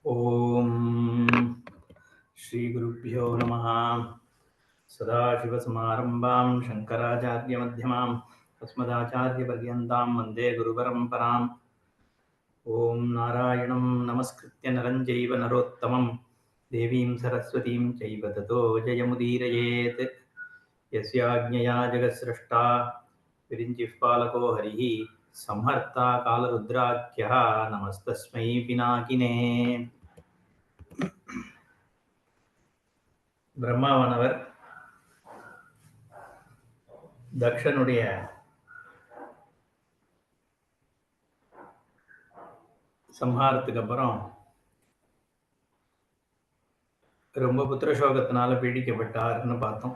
ओम श्री गुरुभ्यो नमः। सदाशिवसमारम्भां शङ्कराचार्यमध्यमाम् अस्मदाचार्यपर्यन्तां वन्दे गुरुपरम्पराम्। ॐ नारायणं नमस्कृत्य नरं चैव नरोत्तमं देवीं सरस्वतीं चैव ततो जयमुदीरयेत्। यस्याज्ञया जगत्सृष्टा विरिञ्चिः पालको हरिः संहर्ता कालरुद्राख्यः नमस्तस्मै पिनाकिने। பிரம்மாவானவர் தக்ஷனுடைய சம்ஹாரத்துக்கு அப்புறம் ரொம்ப புத்திரசோகத்தினால பீடிக்கப்பட்டார்னு பார்த்தோம்.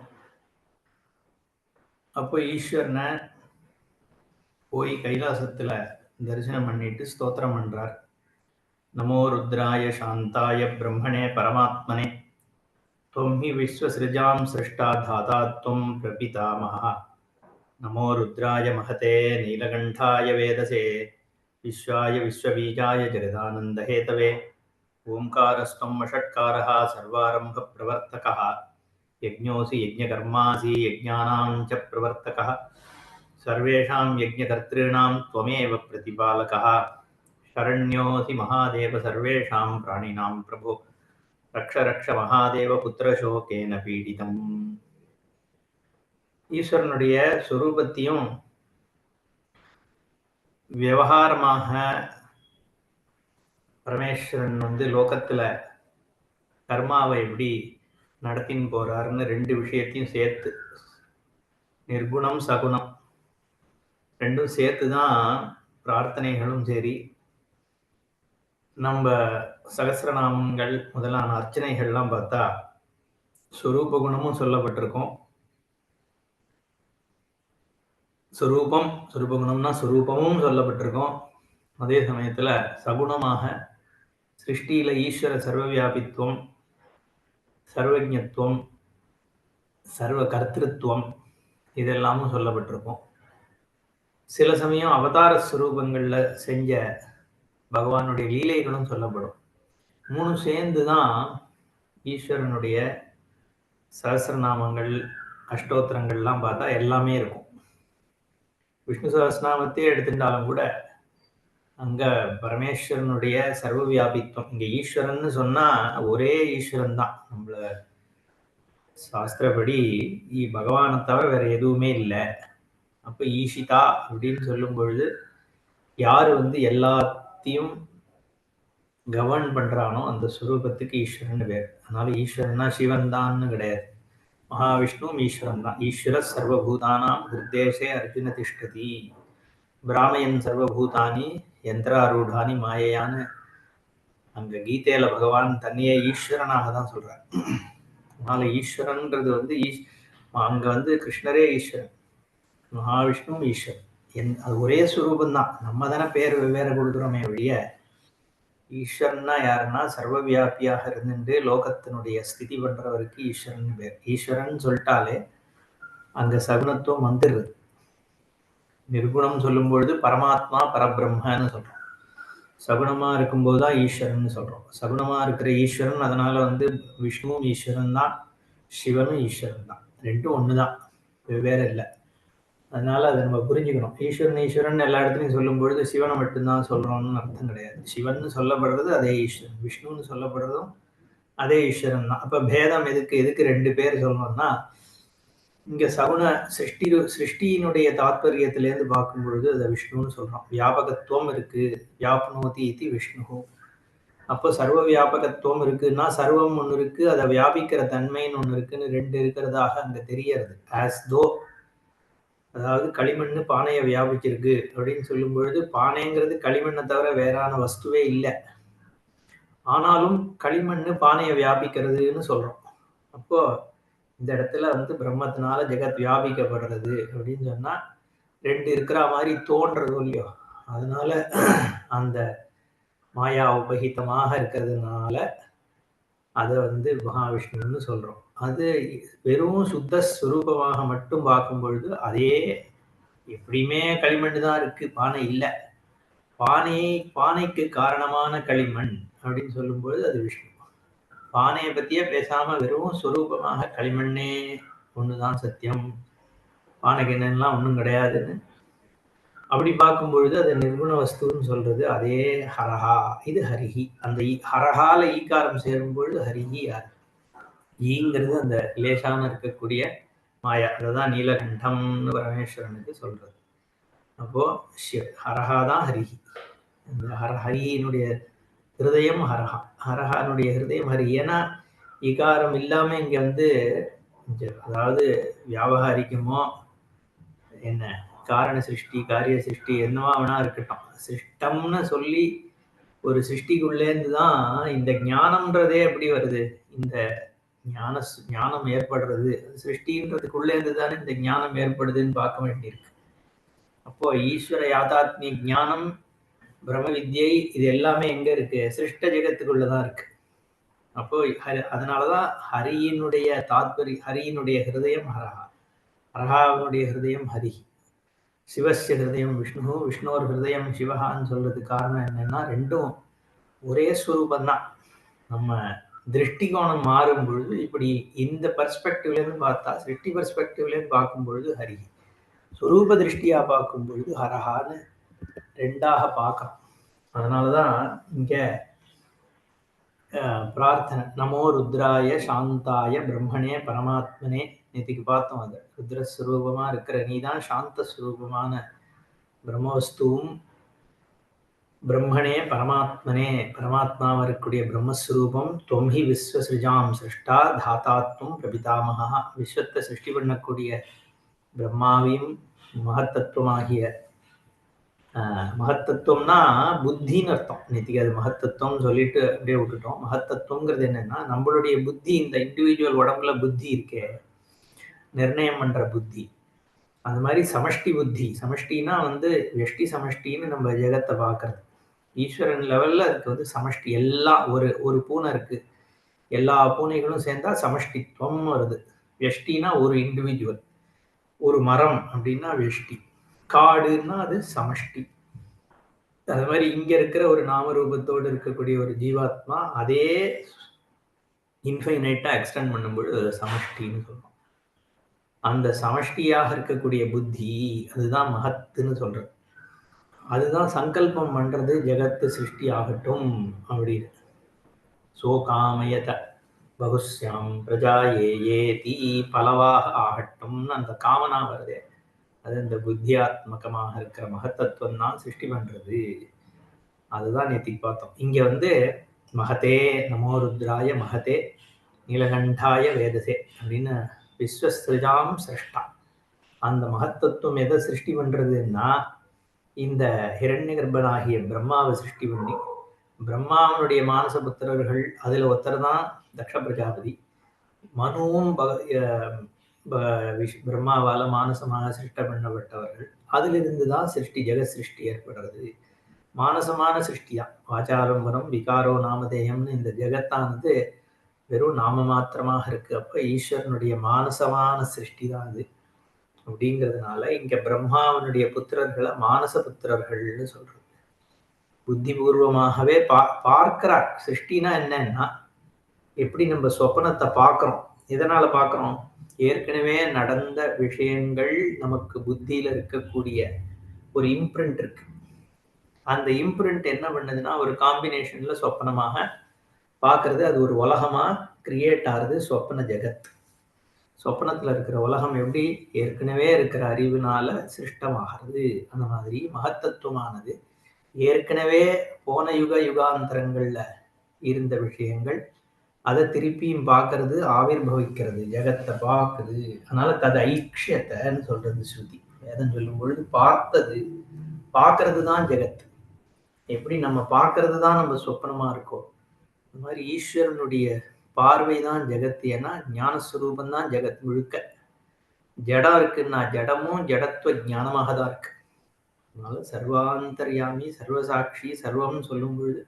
அப்போ ஈஸ்வரனை போய் கைலாசத்துல தரிசனம் பண்ணிட்டு ஸ்தோத்திரம் பண்றார். நமோ ருத்ராய சாந்தாய பிரம்மணே பரமாத்மனே त्वं हि विश्वसृजां सृष्टा धाता त्वं प्रपितामहः। नमो रुद्राय महते नीलकण्ठाय वेदसे विश्वाय विश्वबीजाय जगदानन्दहेतवे ओंकारस्त्वं वषट्कारः सर्वारम्भप्रवर्तकः यज्ञोऽसि यज्ञकर्मासि यज्ञानां च प्रवर्तकः सर्वेषां यज्ञकर्तॄणां त्वमेव प्रतिपालकः शरण्योऽसि महादेव सर्वेषां प्राणिनां प्रभो रक्ष रक्ष महादेव पुत्रशोकेन पीडितम्. ஈஸ்வரனுடைய சுரூபத்தையும் விவகாரமாக பரமேஸ்வரன் லோகத்துல கர்மாவை எப்படி நடத்தின்னு போறாருன்னு ரெண்டு விஷயத்தையும் சேர்த்து, நிர்குணம் சகுணம் ரெண்டும் சேர்த்து தான் பிரார்த்தனைகளும் சரி, நம்ம சகஸ்ரநாமங்கள் முதலான அர்ச்சனைகள்லாம் பார்த்தா சுரூப குணமும் சொல்லப்பட்டிருக்கும். சுரூபம் சுரூபகுணம்னா சுரூபமும் சொல்லப்பட்டிருக்கும். அதே சமயத்துல சகுணமாக சிருஷ்டியில ஈஸ்வர சர்வவியாபித்துவம், சர்வஜத்துவம், சர்வ கர்த்திருவம் இதெல்லாமும் சொல்லப்பட்டிருக்கும். சில சமயம் அவதார ஸ்வரூபங்கள்ல செஞ்ச பகவானுடைய லீலைகளும் சொல்லப்படும். மூணு சேர்ந்துதான் ஈஸ்வரனுடைய சகஸ்ரநாமங்கள் அஷ்டோத்திரங்கள்லாம் பார்த்தா எல்லாமே இருக்கும். விஷ்ணு சகஸ்ரநாமத்தையே எடுத்துட்டாலும் கூட அங்க பரமேஸ்வரனுடைய சர்வ வியாபித்துவம், இங்க ஈஸ்வரன் சொன்னா ஒரே ஈஸ்வரன் தான். நம்மள சாஸ்திரப்படி பகவானை தவிர வேற எதுவுமே இல்லை. அப்ப ஈஷிதா அப்படின்னு சொல்லும் பொழுது யாரு எல்லாத்தையும் கவர்ன் பண்றானோ அந்த சுரூபத்துக்கு ஈஸ்வரன் பேர். அதனால ஈஸ்வரன்னா சிவன் தான்னு கிடையாது, மகாவிஷ்ணுவும் ஈஸ்வரன் தான். ஈஸ்வர சர்வபூதானாம் ஹிருதேசே அர்ஜுன திஷ்டதி பிராமயன் சர்வபூதானி யந்திராரூடானி மாயையான்னு அங்க கீதையில பகவான் தன்னையே ஈஸ்வரனாக தான் சொல்றார். அதனால ஈஸ்வரன்றது அங்க கிருஷ்ணரே ஈஸ்வரன், மகாவிஷ்ணுவும் ஈஸ்வரன், அது ஒரே சுரூபந்தான். நம்ம தானே பேர் வெவ்வேறு கொடுக்குறோமே ஒழிய ஈஸ்வரன்னா யாருன்னா சர்வவியாபியாக இருந்துட்டு லோகத்தினுடைய ஸ்திதி பண்றவருக்கு ஈஸ்வரன் பேர். ஈஸ்வரன் சொல்லிட்டாலே அங்க சகுணத்துவம் வந்துடுது. நிர்குணம் சொல்லும் பொழுது பரமாத்மா பரபிரம்மன்னு சொல்றோம். சகுணமா இருக்கும்போது தான் ஈஸ்வரன் சொல்றோம். சகுணமா இருக்கிற ஈஸ்வரன், அதனால விஷ்ணுவும் ஈஸ்வரன் தான், சிவனும் ஈஸ்வரன் தான், ரெண்டும் ஒண்ணுதான், வெவ்வேறு இல்லை. அதனால அதை நம்ம புரிஞ்சுக்கணும். ஈஸ்வரன் ஈஸ்வரன் எல்லா இடத்துலையும் சொல்லும் பொழுது சிவனை மட்டும்தான் சொல்றோம்னு அர்த்தம் கிடையாது. சிவன் சொல்லப்படுறது அதே ஈஸ்வரன், விஷ்ணுன்னு சொல்லப்படுறதும் அதே ஈஸ்வரன் தான். அப்ப பேதம் எதுக்கு ரெண்டு பேர் சொல்லணும்னா, இங்க சகுண சிருஷ்டியினுடைய தாத்பரியத்திலேருந்து பார்க்கும் பொழுது அதை விஷ்ணுன்னு சொல்றோம். வியாபகத்துவம் இருக்கு, வியாப்னோதி இது விஷ்ணு. அப்போ சர்வ வியாபகத்துவம் இருக்குன்னா சர்வம் ஒன்று இருக்கு, அதை வியாபிக்கிற தன்மைன்னு ஒன்று இருக்குன்னு ரெண்டு இருக்கிறதாக அங்க தெரியறது. ஆஸ் தோ, அதாவது களிமண்ணு பானையை வியாபிச்சிருக்கு அப்படின்னு சொல்லும் பொழுது பானைங்கிறது களிமண்ணை தவிர வேறான வஸ்துவே இல்லை. ஆனாலும் களிமண்ணு பானையை வியாபிக்கிறதுன்னு சொல்றோம். அப்போ இந்த இடத்துல பிரம்மத்தினால ஜெகத் வியாபிக்கப்படுறது அப்படின்னு சொன்னா ரெண்டு இருக்கிற மாதிரி தோன்றது இல்லையோ. அதனால அந்த மாயா உபகிதமாக இருக்கிறதுனால அதை மகாவிஷ்ணுன்னு சொல்றோம். அது வெறும் சுத்த ஸ்வரூபமாக மட்டும் பார்க்கும் பொழுது அதே எப்படியுமே களிமண் தான் இருக்கு, பானை இல்லை. பானைக்கு காரணமான களிமண் அப்படின்னு சொல்லும்போது அது விஷ்ணு. பானையை பத்தியே பேசாம வெறும் சுரூபமாக களிமண்ணே ஒண்ணுதான் சத்தியம், பானைக்கு என்னெல்லாம் ஒண்ணும் கிடையாதுன்னு அப்படி பார்க்கும் பொழுது அது நிர்குண வஸ்துன்னு சொல்றது அதே ஹரஹா, இது ஹரிஹி. அந்த ஹரஹால ஈக்காரம் சேரும் பொழுது ஹரிஹி யார்? ஈங்கிறது அந்த லேசான இருக்கக்கூடிய மாயா, அதுதான் நீலகண்டம்னு பரமேஸ்வரனுக்கு சொல்றது. அப்போ ஹரஹா தான் ஹரிஹி. இந்த ஹரியினுடைய ஹிருதயம் ஹரஹா, ஹரஹானுடைய ஹிருதயம் ஹரி. ஏன்னா ஈகாரம் இல்லாம இங்க அதாவது வியாபகாரிக்குமோ என்ன காரண சிருஷ்டி காரிய சிருஷ்டி என்னவா வேணா இருக்கட்டும், சிருஷ்டம்னு சொல்லி ஒரு சிருஷ்டிக்குள்ளேருந்து தான் இந்த ஞானம்ன்றதே எப்படி வருது? இந்த ஞானம் ஏற்படுறது சிருஷ்டின்றதுக்குள்ளேருந்து தானே இந்த ஞானம் ஏற்படுதுன்னு பார்க்க வேண்டியிருக்கு. அப்போ ஈஸ்வர யாதாத்மிய ஞானம், பிரம்ம வித்யை, இது எல்லாமே எங்க இருக்கு? சிருஷ்ட ஜெகத்துக்குள்ளதான் இருக்கு. அப்போ அதனாலதான் ஹரியினுடைய ஹரியினுடைய ஹிருதயம் ஹரஹா, ஹரஹாவுடைய ஹிருதயம் ஹரி, சிவஸ்ய ஹிருதயம் விஷ்ணு, விஷ்ணோர் ஹிருதயம் சிவஹான்னு சொல்றதுக்கு காரணம் என்னன்னா ரெண்டும் ஒரே ஸ்வரூபந்தான். நம்ம திருஷ்டிகோணம் மாறும் பொழுது இப்படி இந்த பெர்ஸ்பெக்டிவ்லேருந்து பார்த்தா, சிருஷ்டி பெர்ஸ்பெக்டிவ்லேருந்து பார்க்கும் பொழுது ஹரி, சுரூப திருஷ்டியா பார்க்கும் பொழுது ஹரஹான்னு ரெண்டாக பார்க்கணும். அதனாலதான் இங்க பிரார்த்தனை நமோ ருத்ராய சாந்தாய பிரம்மணே பரமாத்மனே. நேற்றுக்கு பார்த்தோம், அது ருத்ரஸ்வரூபமா இருக்கிற நீதான் சாந்த ஸ்வரூபமான பிரம்மவஸ்துவும், பிரம்மணே பரமாத்மனே பரமாத்மாவா இருக்கக்கூடிய பிரம்மஸ்வரூபம். தொம்ஹி விஸ்வசிருஜாம் சிருஷ்டா தாத்தாத்மம் பிரபிதாமகா. விஸ்வத்தை சிருஷ்டி பண்ணக்கூடிய பிரம்மாவையும் மகத்தத்துவமாகிய மகத்தத்துவம்னா புத்தின்னு அர்த்தம். நேற்றுக்கு அது மகத்தத்துவம் சொல்லிட்டு அப்படியே விட்டுட்டோம். மகத்தத்துவங்கிறது என்னன்னா நம்மளுடைய புத்தி, இந்த இண்டிவிஜுவல் உடம்புல புத்தி இருக்கே, நிர்ணயம் பண்ற புத்தி, அந்த மாதிரி சமஷ்டி புத்தி. சமஷ்டினா வெஷ்டி சமஷ்டின்னு நம்ம ஜெகத்தை பார்க்கறது. ஈஸ்வரன் லெவல்ல அதுக்கு சமஷ்டி எல்லாம் ஒரு பூனை இருக்கு, எல்லா பூனைகளும் சேர்ந்தா சமஷ்டித்துவம் வருது. வெஷ்டினா ஒரு இண்டிவிஜுவல், ஒரு மரம் அப்படின்னா வெஷ்டி, காடுன்னா அது சமஷ்டி. அது மாதிரி இங்க இருக்கிற ஒரு நாமரூபத்தோடு இருக்கக்கூடிய ஒரு ஜீவாத்மா அதே இன்ஃபைனைட்டா எக்ஸ்டெண்ட் பண்ணும்போது அது சமஷ்டின்னு சொல்றோம். அந்த சமஷ்டியாக இருக்கக்கூடிய புத்தி அதுதான் மகத்துன்னு சொல்றது. அதுதான் சங்கல்பம் பண்றது, ஜெகத்து சிருஷ்டி ஆகட்டும் அப்படின்னு. சோகாமயத பகுஸ்யாம் பிரஜா ஏதி, பலவாக ஆகட்டும்னு அந்த காமனா வருதே, அது இந்த புத்தியாத்மகமாக இருக்கிற மகத்தத்துவம் தான் சிருஷ்டி பண்றது. அதுதான் நேத்திக்கு பார்த்தோம். இங்க மகதே நமோ ருத்ராய மகதே நீலகண்டாய வேதசே அப்படின்னு விஸ்வஸ்ருஜாம் சிருஷ்டா. அந்த மகத்தத்துவம் எதை சிருஷ்டி பண்றதுன்னா இந்த ஹிரண்ய கர்ப்பனாகிய பிரம்மாவை சிருஷ்டி பண்ணி, பிரம்மாவனுடைய மானச புத்திரர்கள் அதுல ஒருத்தர் தான் தக்ஷ பிரஜாபதி. மனுவும் பிரம்மாவால மானசமாக சிருஷ்ட பண்ணப்பட்டவர்கள். அதிலிருந்து தான் ஜெகத் சிருஷ்டி ஏற்படுறது. மானசமான சிருஷ்டிதான். வாச்சாரம்பரம் விகாரோ நாமதேயம்னு இந்த ஜெகத்தானது வெறும் நாம மாத்திரமாக இருக்கு. அப்ப ஈஸ்வரனுடைய மானசமான சிருஷ்டி தான் அது. அப்படிங்கிறதுனால இங்க பிரம்மாவனுடைய புத்திரர்களை மானச புத்திரர்கள்னு சொல்றது. புத்திபூர்வமாகவே பார்க்கிறார். சிருஷ்டினா என்னன்னா எப்படி நம்ம சொப்பனத்தை பார்க்கிறோம், எதனால பார்க்கிறோம்? ஏற்கனவே நடந்த விஷயங்கள் நமக்கு புத்தியில இருக்கக்கூடிய ஒரு இம்ப்ரிண்ட் இருக்கு. அந்த இம்ப்ரிண்ட் என்ன பண்ணுதுன்னா ஒரு காம்பினேஷன்ல சொப்பனமாக பார்க்கறது. அது ஒரு உலகமா கிரியேட் ஆகுது சொப்பன ஜெகத். சொப்பனத்துல இருக்கிற உலகம் எப்படி ஏற்கனவே இருக்கிற அறிவினால சிருஷ்டமாகிறது. அந்த மாதிரி மகத்தத்துவமானது ஏற்கனவே போன யுகாந்தரங்கள்ல இருந்த விஷயங்கள் அதை திருப்பியும் பார்க்கறது, ஆவிர்பவிக்கிறது, ஜெகத்தை பார்க்குது. அதனால தது ஐக்ஷியத்தைன்னு சொல்றது ஸ்ருதி. வேதம் சொல்லும் பொழுது பார்க்கறது தான் ஜெகத். எப்படி நம்ம பார்க்கறது தான் நம்ம சொப்பனமா இருக்கோம், இந்த மாதிரி ஈஸ்வரனுடைய பார்வைதான் ஜெகத். ஏன்னா ஞானஸ்வரூபம் தான் ஜெகத் முழுக்க. ஜடம் இருக்குன்னா ஜடமும் ஜடத்துவ ஞானமாக தான் இருக்கு. அதனால சர்வாந்தர்யாமி சர்வசாட்சி சர்வம் சொல்லும் பொழுது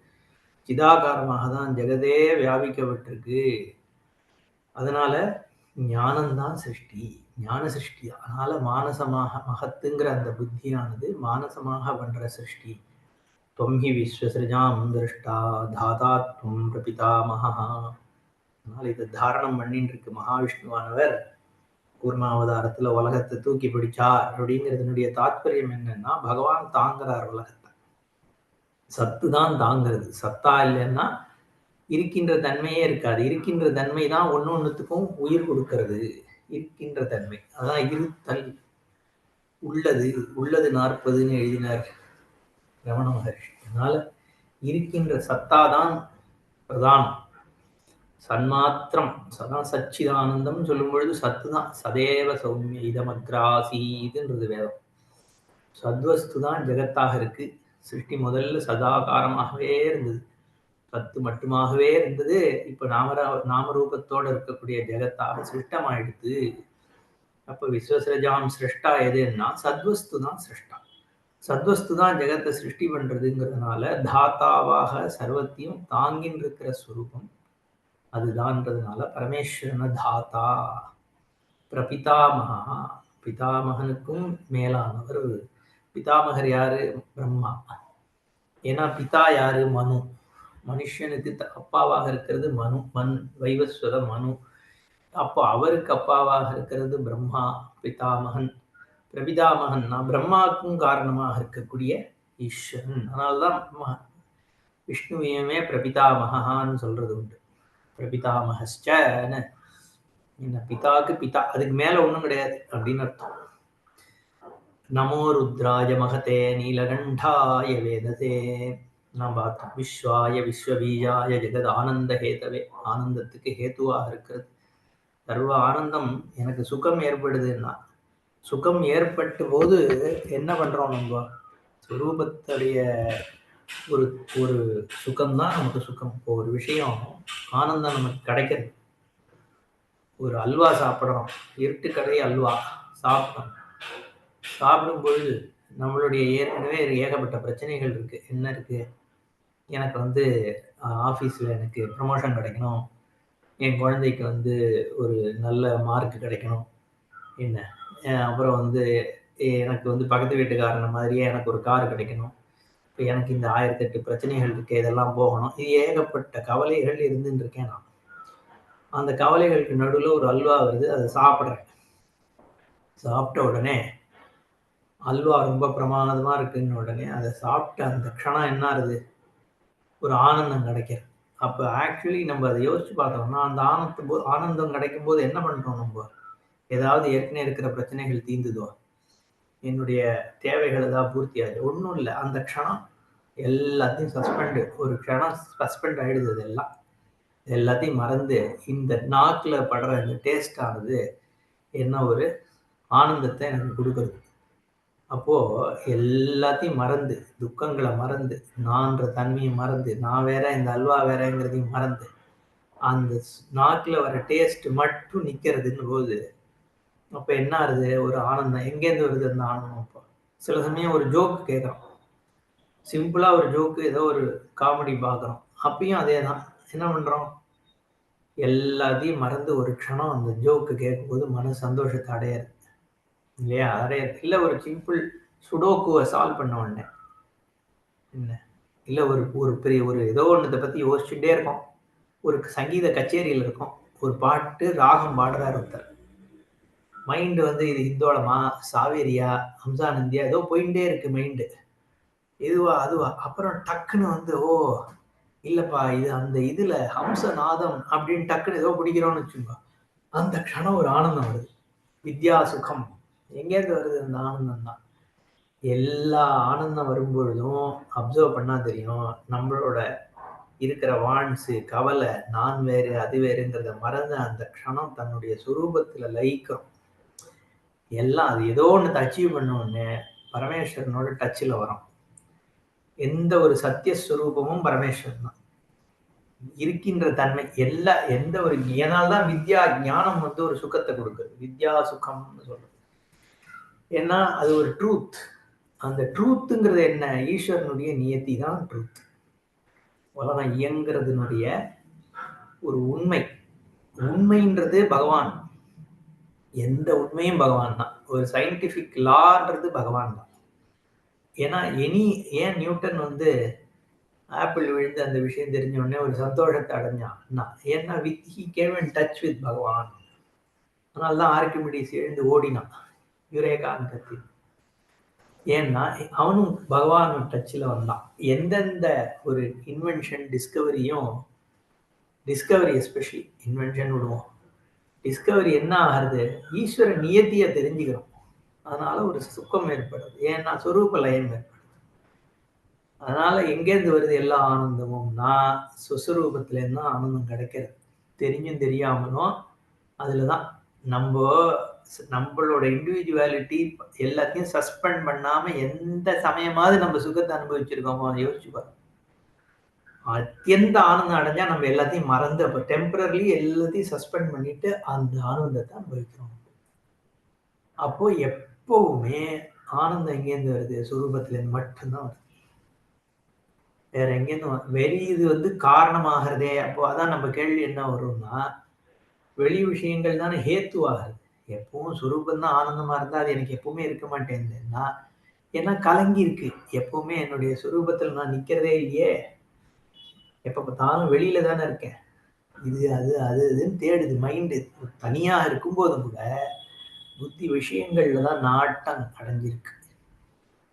சிதாகாரமாக தான் ஜெகதே வியாபிக்கப்பட்டிருக்கு. அதனால ஞானம்தான் சிருஷ்டி, ஞான சிருஷ்டி. அதனால மானசமாக மகத்துங்கிற அந்த புத்தியானது மானசமாக பண்ற சிருஷ்டி त्वं हि विश्वसृजां दृष्टा धाता त्वं प्रपितामहः. அதனால இதை தாரணம் பண்ணிட்டு இருக்கு மகாவிஷ்ணுவானவர் கூர்மாவதாரத்துல உலகத்தை தூக்கி பிடிச்சார் அப்படிங்கிறதுனுடைய தாத்பரியம் என்னன்னா, பகவான் தாங்குறார் உலகத்தை. சத்து தான் தாங்கிறது. சத்தா இல்லைன்னா இருக்கின்ற தன்மையே இருக்காது. இருக்கின்ற தன்மை தான் ஒண்ணு ஒண்ணுத்துக்கும் உயிர் கொடுக்கிறது. இருக்கின்ற தன்மை அதான் இருத்தல். உள்ளது உள்ளது 40ன்னு எழுதினார் ரமண மகர்ஷி. அதனால இருக்கின்ற சத்தாதான் பிரதானம். சன்மாத்திரம் சதா சச்சிதானந்தம் சொல்லும் பொழுது சத்து தான். சதேவ சௌமிய இதமக்ராசீதுன்றது வேதம். சத்வஸ்து தான் ஜெகத்தாக இருக்கு. சிருஷ்டி முதல்ல சதாகாரமாகவே இருந்தது, சத்து மட்டுமாகவே இருந்தது. இப்ப நாமரூபத்தோட இருக்கக்கூடிய ஜெகத்தாக சிருஷ்டமாயிடுது. அப்ப விஸ்வசிரஜாம் சிருஷ்டா எதுன்னா சத்வஸ்து தான் சிருஷ்டா. சத்வஸ்து தான் ஜெகத்தை சிருஷ்டி பண்றதுங்கிறதுனால தாத்தாவாக சர்வத்தையும் தாங்கின்னு இருக்கிற ஸ்வரூபம் அதுதான்றதுனால பரமேஸ்வரன தாத்தா. பிரபிதாமகா, பிதாமகனுக்கும் மேலானவர். பிதாமகர் யாரு? பிரம்மா. ஏன்னா பிதா யாரு? மனு. மனுஷனுக்கு அப்பாவாக இருக்கிறது மனு, வைவஸ்வத மனு. அப்போ அவருக்கு அப்பாவாக இருக்கிறது பிரம்மா, பிதாமகன். பிரபிதாமகன்னா பிரம்மாவுக்கும் காரணமாக இருக்கக்கூடிய ஈஸ்வரன். அதனால்தான் விஷ்ணுவையுமே பிரபிதாமகான்னு சொல்றது உண்டு. பிரபிதாமகஸ்சன்னு. என்ன பிதாக்கு பிதா, அதுக்கு மேல ஒண்ணும் கிடையாது அப்படின்னு அர்த்தம். நமோ ருத்ராய மகதே நீலகண்டாய வேததே. நாம் பார்த்தோம். விஸ்வாய விஸ்வபீஜாய ஜெகத் ஆனந்த ஹேதவே. ஆனந்தத்துக்கு ஹேத்துவாக இருக்கிறது. சர்வ ஆனந்தம். எனக்கு சுகம் ஏற்படுதுன்னா, சுகம் ஏற்பட்ட போது என்ன பண்றோம் நம்ம? சுரூபத்துடைய ஒரு ஒரு சுகம்தான் நமக்கு சுகம். இப்போ ஒரு விஷயம் ஆனந்தம் நமக்கு கிடைக்கிறது. ஒரு அல்வா சாப்பிட்றோம், இருட்டுக்கடை அல்வா சாப்பிட்டோம். சாப்பிடும் பொழுது நம்மளுடைய ஏற்கனவே ஏகப்பட்ட பிரச்சனைகள் இருக்கு. என்ன இருக்கு? எனக்கு வந்து ஆஃபீஸில் எனக்கு ப்ரமோஷன் கிடைக்கணும், என் குழந்தைக்கு வந்து ஒரு நல்ல மார்க் கிடைக்கணும், என்ன அப்புறம் வந்து எனக்கு வந்து பக்கத்து வீட்டுக்காரன மாதிரியே எனக்கு ஒரு கார் கிடைக்கணும், இப்போ எனக்கு இந்த 1008 பிரச்சனைகள் இருக்கு, இதெல்லாம் போகணும். இது ஏகப்பட்ட கவலைகள் இருந்துன்னு இருக்கேன் நான். அந்த கவலைகளுக்கு நடுவில் ஒரு அல்வா வருது, அதை சாப்பிட்றேன். சாப்பிட்ட உடனே அல்வா ரொம்ப பிரமாதமாக இருக்குன்னு உடனே அதை சாப்பிட்ட அந்த க்ஷணம் என்ன ஆகுது? ஒரு ஆனந்தம் கிடைக்கிறது. அப்போ ஆக்சுவலி நம்ம அதை யோசிச்சு பார்த்தோம்னா, அந்த ஆனந்தம் கிடைக்கும் போது என்ன பண்ணுறோம் நம்ம? ஏதாவது ஏற்கனவே இருக்கிற பிரச்சனைகள் தீர்ந்துதோ, என்னுடைய தேவைகள் ஏதாவது பூர்த்தி ஆகுது? ஒன்றும் இல்லை. அந்த க்ஷணம் எல்லாத்தையும் சஸ்பெண்டு, ஒரு க்ஷணம் சஸ்பெண்ட் ஆகிடுது. அதெல்லாம் எல்லாத்தையும் மறந்து இந்த நாக்கில் படுற இந்த டேஸ்ட் ஆனது என்ன ஒரு ஆனந்தத்தை எனக்கு கொடுக்குறது. அப்போ எல்லாத்தையும் மறந்து, துக்கங்களை மறந்து, நான்ற தன்மையை மறந்து, நான் வேற இந்த அல்வா வேறங்கிறதையும் மறந்து, அந்த நாக்கில் வர டேஸ்ட் மட்டும் நிற்கிறதுன்னு போது அப்போ என்ன ஆகுது? ஒரு ஆனந்தம். எங்கேருந்து வருது அந்த ஆனந்தம்? அப்போ சில சமயம் ஒரு ஜோக்கு கேட்குறோம், சிம்பிளாக ஒரு ஜோக்கு, ஏதோ ஒரு காமெடி பார்க்குறோம், அப்பயும் அதே தான். என்ன பண்ணுறோம்? எல்லாத்தையும் மறந்து ஒரு க்ஷணம் அந்த ஜோக்கு கேட்கும்போது மன சந்தோஷத்தை அடையாது இல்லையா? அடையாது. இல்லை ஒரு சிம்பிள் சுடோக்குவை சால்வ் பண்ண உடனே என்ன இல்லை, ஒரு பெரிய ஒரு ஏதோ ஒன்றத்தை பற்றி யோசிச்சுட்டே இருக்கோம், ஒரு சங்கீத கச்சேரியில் இருக்கோம், ஒரு பாட்டு ராகம் பாடுறாரு ஒருத்தர், மைண்டு வந்து இது ஹிந்தோளமா, சாவேரியா, ஹம்சானந்தியா, ஏதோ போயிட்டே இருக்கு மைண்டு, இதுவா அதுவா. அப்புறம் டக்குன்னு வந்து ஓ இல்லப்பா இது அந்த இதுல ஹம்சநாதம் அப்படின்னு டக்குன்னு ஏதோ பிடிக்கிறோம்னு வச்சுக்கோ, அந்த க்ஷணம் ஒரு ஆனந்தம் வருது. வித்யா சுகம். எங்கேருந்து வருது அந்த ஆனந்தம் தான். எல்லா ஆனந்தம் வரும்பொழுதும் அப்சர்வ் பண்ணா தெரியும், நம்மளோட இருக்கிற வான்ஸு, கவலை, நான் வேறு அது வேறுங்கிறத மறந்து அந்த க்ஷணம் தன்னுடைய சுரூபத்துல லயிக்கிறோம். எல்லாம் அது ஏதோ ஒன்று அச்சீவ் பண்ண உடனே பரமேஸ்வரனோட டச்சில் வரும். எந்த ஒரு சத்தியஸ்வரூபமும் பரமேஸ்வரன் தான். இருக்கின்ற தன்மை எந்த ஒரு ஏனால்தான் வித்யா ஞானம் வந்து ஒரு சுகத்தை கொடுக்குது. வித்யா சுகம்னு சொல்றது ஏன்னா அது ஒரு ட்ரூத். அந்த ட்ரூத்துங்கிறது என்ன? ஈஸ்வரனுடைய நியத்தி தான் ட்ரூத். உலகம் இயங்குறதுனுடைய ஒரு உண்மை. உண்மைன்றது பகவான். எந்த உண்மையும் பகவான் தான். ஒரு சயின்டிபிக் லான்றது பகவான் தான். ஏன்னா ஏன் நியூட்டன் வந்து ஆப்பிள் விழுந்து அந்த விஷயம் தெரிஞ்ச உடனே ஒரு சந்தோஷத்தை அடைஞ்சான்? ஏன்னா he came in touch with பகவான். அதனால தான் ஆர்கிமிடிஸ் எழுந்து ஓடினான், யுரேகான்னு கத்தி. ஏன்னா அவனும் பகவான் டச்சில் வந்தான். எந்தெந்த ஒரு இன்வென்ஷன் டிஸ்கவரி எஸ்பெஷலி இன்வென்ஷன் விடுவோம், டிஸ்கவரி என்ன ஆகிறது, ஈஸ்வர நியத்தியை தெரிஞ்சுக்கிறோம். அதனால ஒரு சுக்கம் ஏற்படுது. ஏன்னா சொரூப லயம் ஏற்படுது. அதனால எங்கேருந்து வருது எல்லா ஆனந்தமும்னா சுஸ்வரூபத்திலேருந்து தான் ஆனந்தம் கிடைக்கிறது. தெரிஞ்சும் தெரியாமலும் அதுலதான் நம்மளோட இண்டிவிஜுவாலிட்டி எல்லாத்தையும் சஸ்பெண்ட் பண்ணாம எந்த சமயமாவது நம்ம சுகத்தை அனுபவிச்சிருக்கோமோ அதை யோசிச்சு பாருங்க. அத்தியந்த ஆனந்தம் அடைஞ்சா நம்ம எல்லாத்தையும் மறந்து அப்ப டெம்பரரி எல்லாத்தையும் சஸ்பெண்ட் பண்ணிட்டு அந்த ஆனந்தத்தை அனுபவிக்கிறோம். அப்போ எப்பவுமே ஆனந்தம் எங்கேருந்து வருது? சுரூபத்திலேருந்து மட்டும்தான் வருது, வேற எங்கேருந்து இது வந்து காரணமாகிறதே. அப்போ அதான் நம்ம கேள்வி என்ன வரும்னா, வெளி விஷயங்கள் தானே ஹேத்துவாகுது. எப்பவும் சுரூபம் தான் ஆனந்தமா இருந்தா அது எனக்கு எப்பவுமே இருக்க மாட்டேங்குதுன்னா, ஏன்னா கலங்கி இருக்கு. எப்பவுமே என்னுடைய சுரூபத்தில் நான் நிக்கிறதே இல்லையே, எப்ப பார்த்தாலும் வெளியில தானே இருக்கேன். இது அது அது இதுன்னு தேடுது மைண்டு. தனியா இருக்கும்போது கூட புத்தி விஷயங்கள்ல தான் நாட்டம் அடைஞ்சிருக்கு.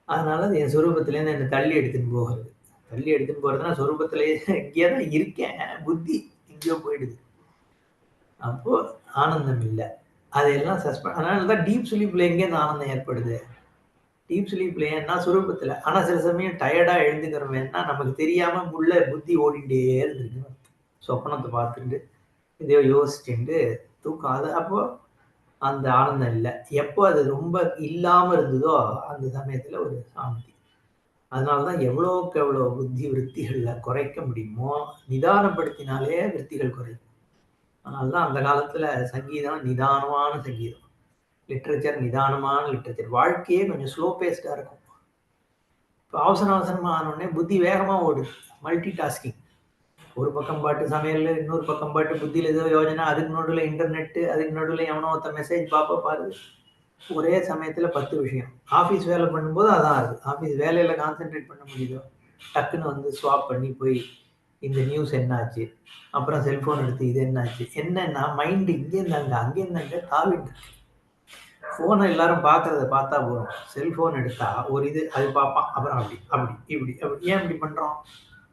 அதனால அது என் சுரூபத்திலேருந்து என்னை தள்ளி எடுத்துன்னு போகிறது. தள்ளி எடுத்துன்னு போறதுன்னா சொரூபத்திலேயே இங்கேயே தான் இருக்கேன், புத்தி எங்கேயோ போயிடுது. அப்போ ஆனந்தம் இல்லை. அதையெல்லாம் சஸ்பெண்ட். அதனால தான் டீப் ஸ்லீப்ல எங்கேருந்து ஆனந்தம் ஏற்படுது? டீப் ஸ்லீப்ல ஏன்னா சுரூபத்துல. ஆனா சில சமயம் டயர்டா எழுந்துக்கிறோமேன்னா நமக்கு தெரியாம உள்ள புத்தி ஓடிட்டே இருந்திருக்கு. சொப்பனத்தை பார்த்துட்டு இதையோ யோசிச்சுட்டு தூக்கம். அது அப்போ அந்த ஆனந்தம் இல்லை. எப்போ அது ரொம்ப இல்லாம இருந்ததோ அந்த சமயத்துல ஒரு சாந்தி. அதனாலதான் எவ்வளோக்கு எவ்வளோ புத்தி விற்த்திகள்ல குறைக்க முடியுமோ நிதானப்படுத்தினாலே விற்த்திகள் குறையும். அதனாலதான் அந்த காலத்துல சங்கீதம் நிதானமான சங்கீதம், லிட்ரேச்சர் நிதானமான லிட்ரேச்சர். வாழ்க்கையே கொஞ்சம் ஸ்லோ பேஸ்டா இருக்கும். இப்போ அவசரமா ஆனோடனே புத்தி வேகமா ஓடுது, மல்டி டாஸ்கிங். ஒரு பக்கம் பாட்டு சமையல், இன்னொரு பக்கம் பாட்டு புத்தியில் ஏதோ யோஜனை, அதுக்கு நடுவில் இன்டர்நெட்டு, அதுக்கு நடுவில் எவனோ ஒருத்த மெசேஜ் பாரு. ஒரே சமயத்துல 10 விஷயம். ஆஃபீஸ் வேலை பண்ணும்போது அதான் இருக்கு. ஆஃபீஸ் வேலையில கான்சென்ட்ரேட் பண்ண முடியுதோ, டக்குன்னு வந்து ஸ்வாப் பண்ணி போய் இந்த நியூஸ் என்னாச்சு, அப்புறம் செல்போன் எடுத்து இது என்னாச்சு, என்னன்னா மைண்டு இங்கேருந்து அங்கேருந்து தாவிட்டு. ஃபோனை எல்லாரும் பார்க்கறத பார்த்தா போதும். செல்போன் எடுத்தா ஒரு இது அது பார்ப்பான், அப்புறம் அப்படி அப்படி இப்படி அப்படி. ஏன் இப்படி பண்றோம்?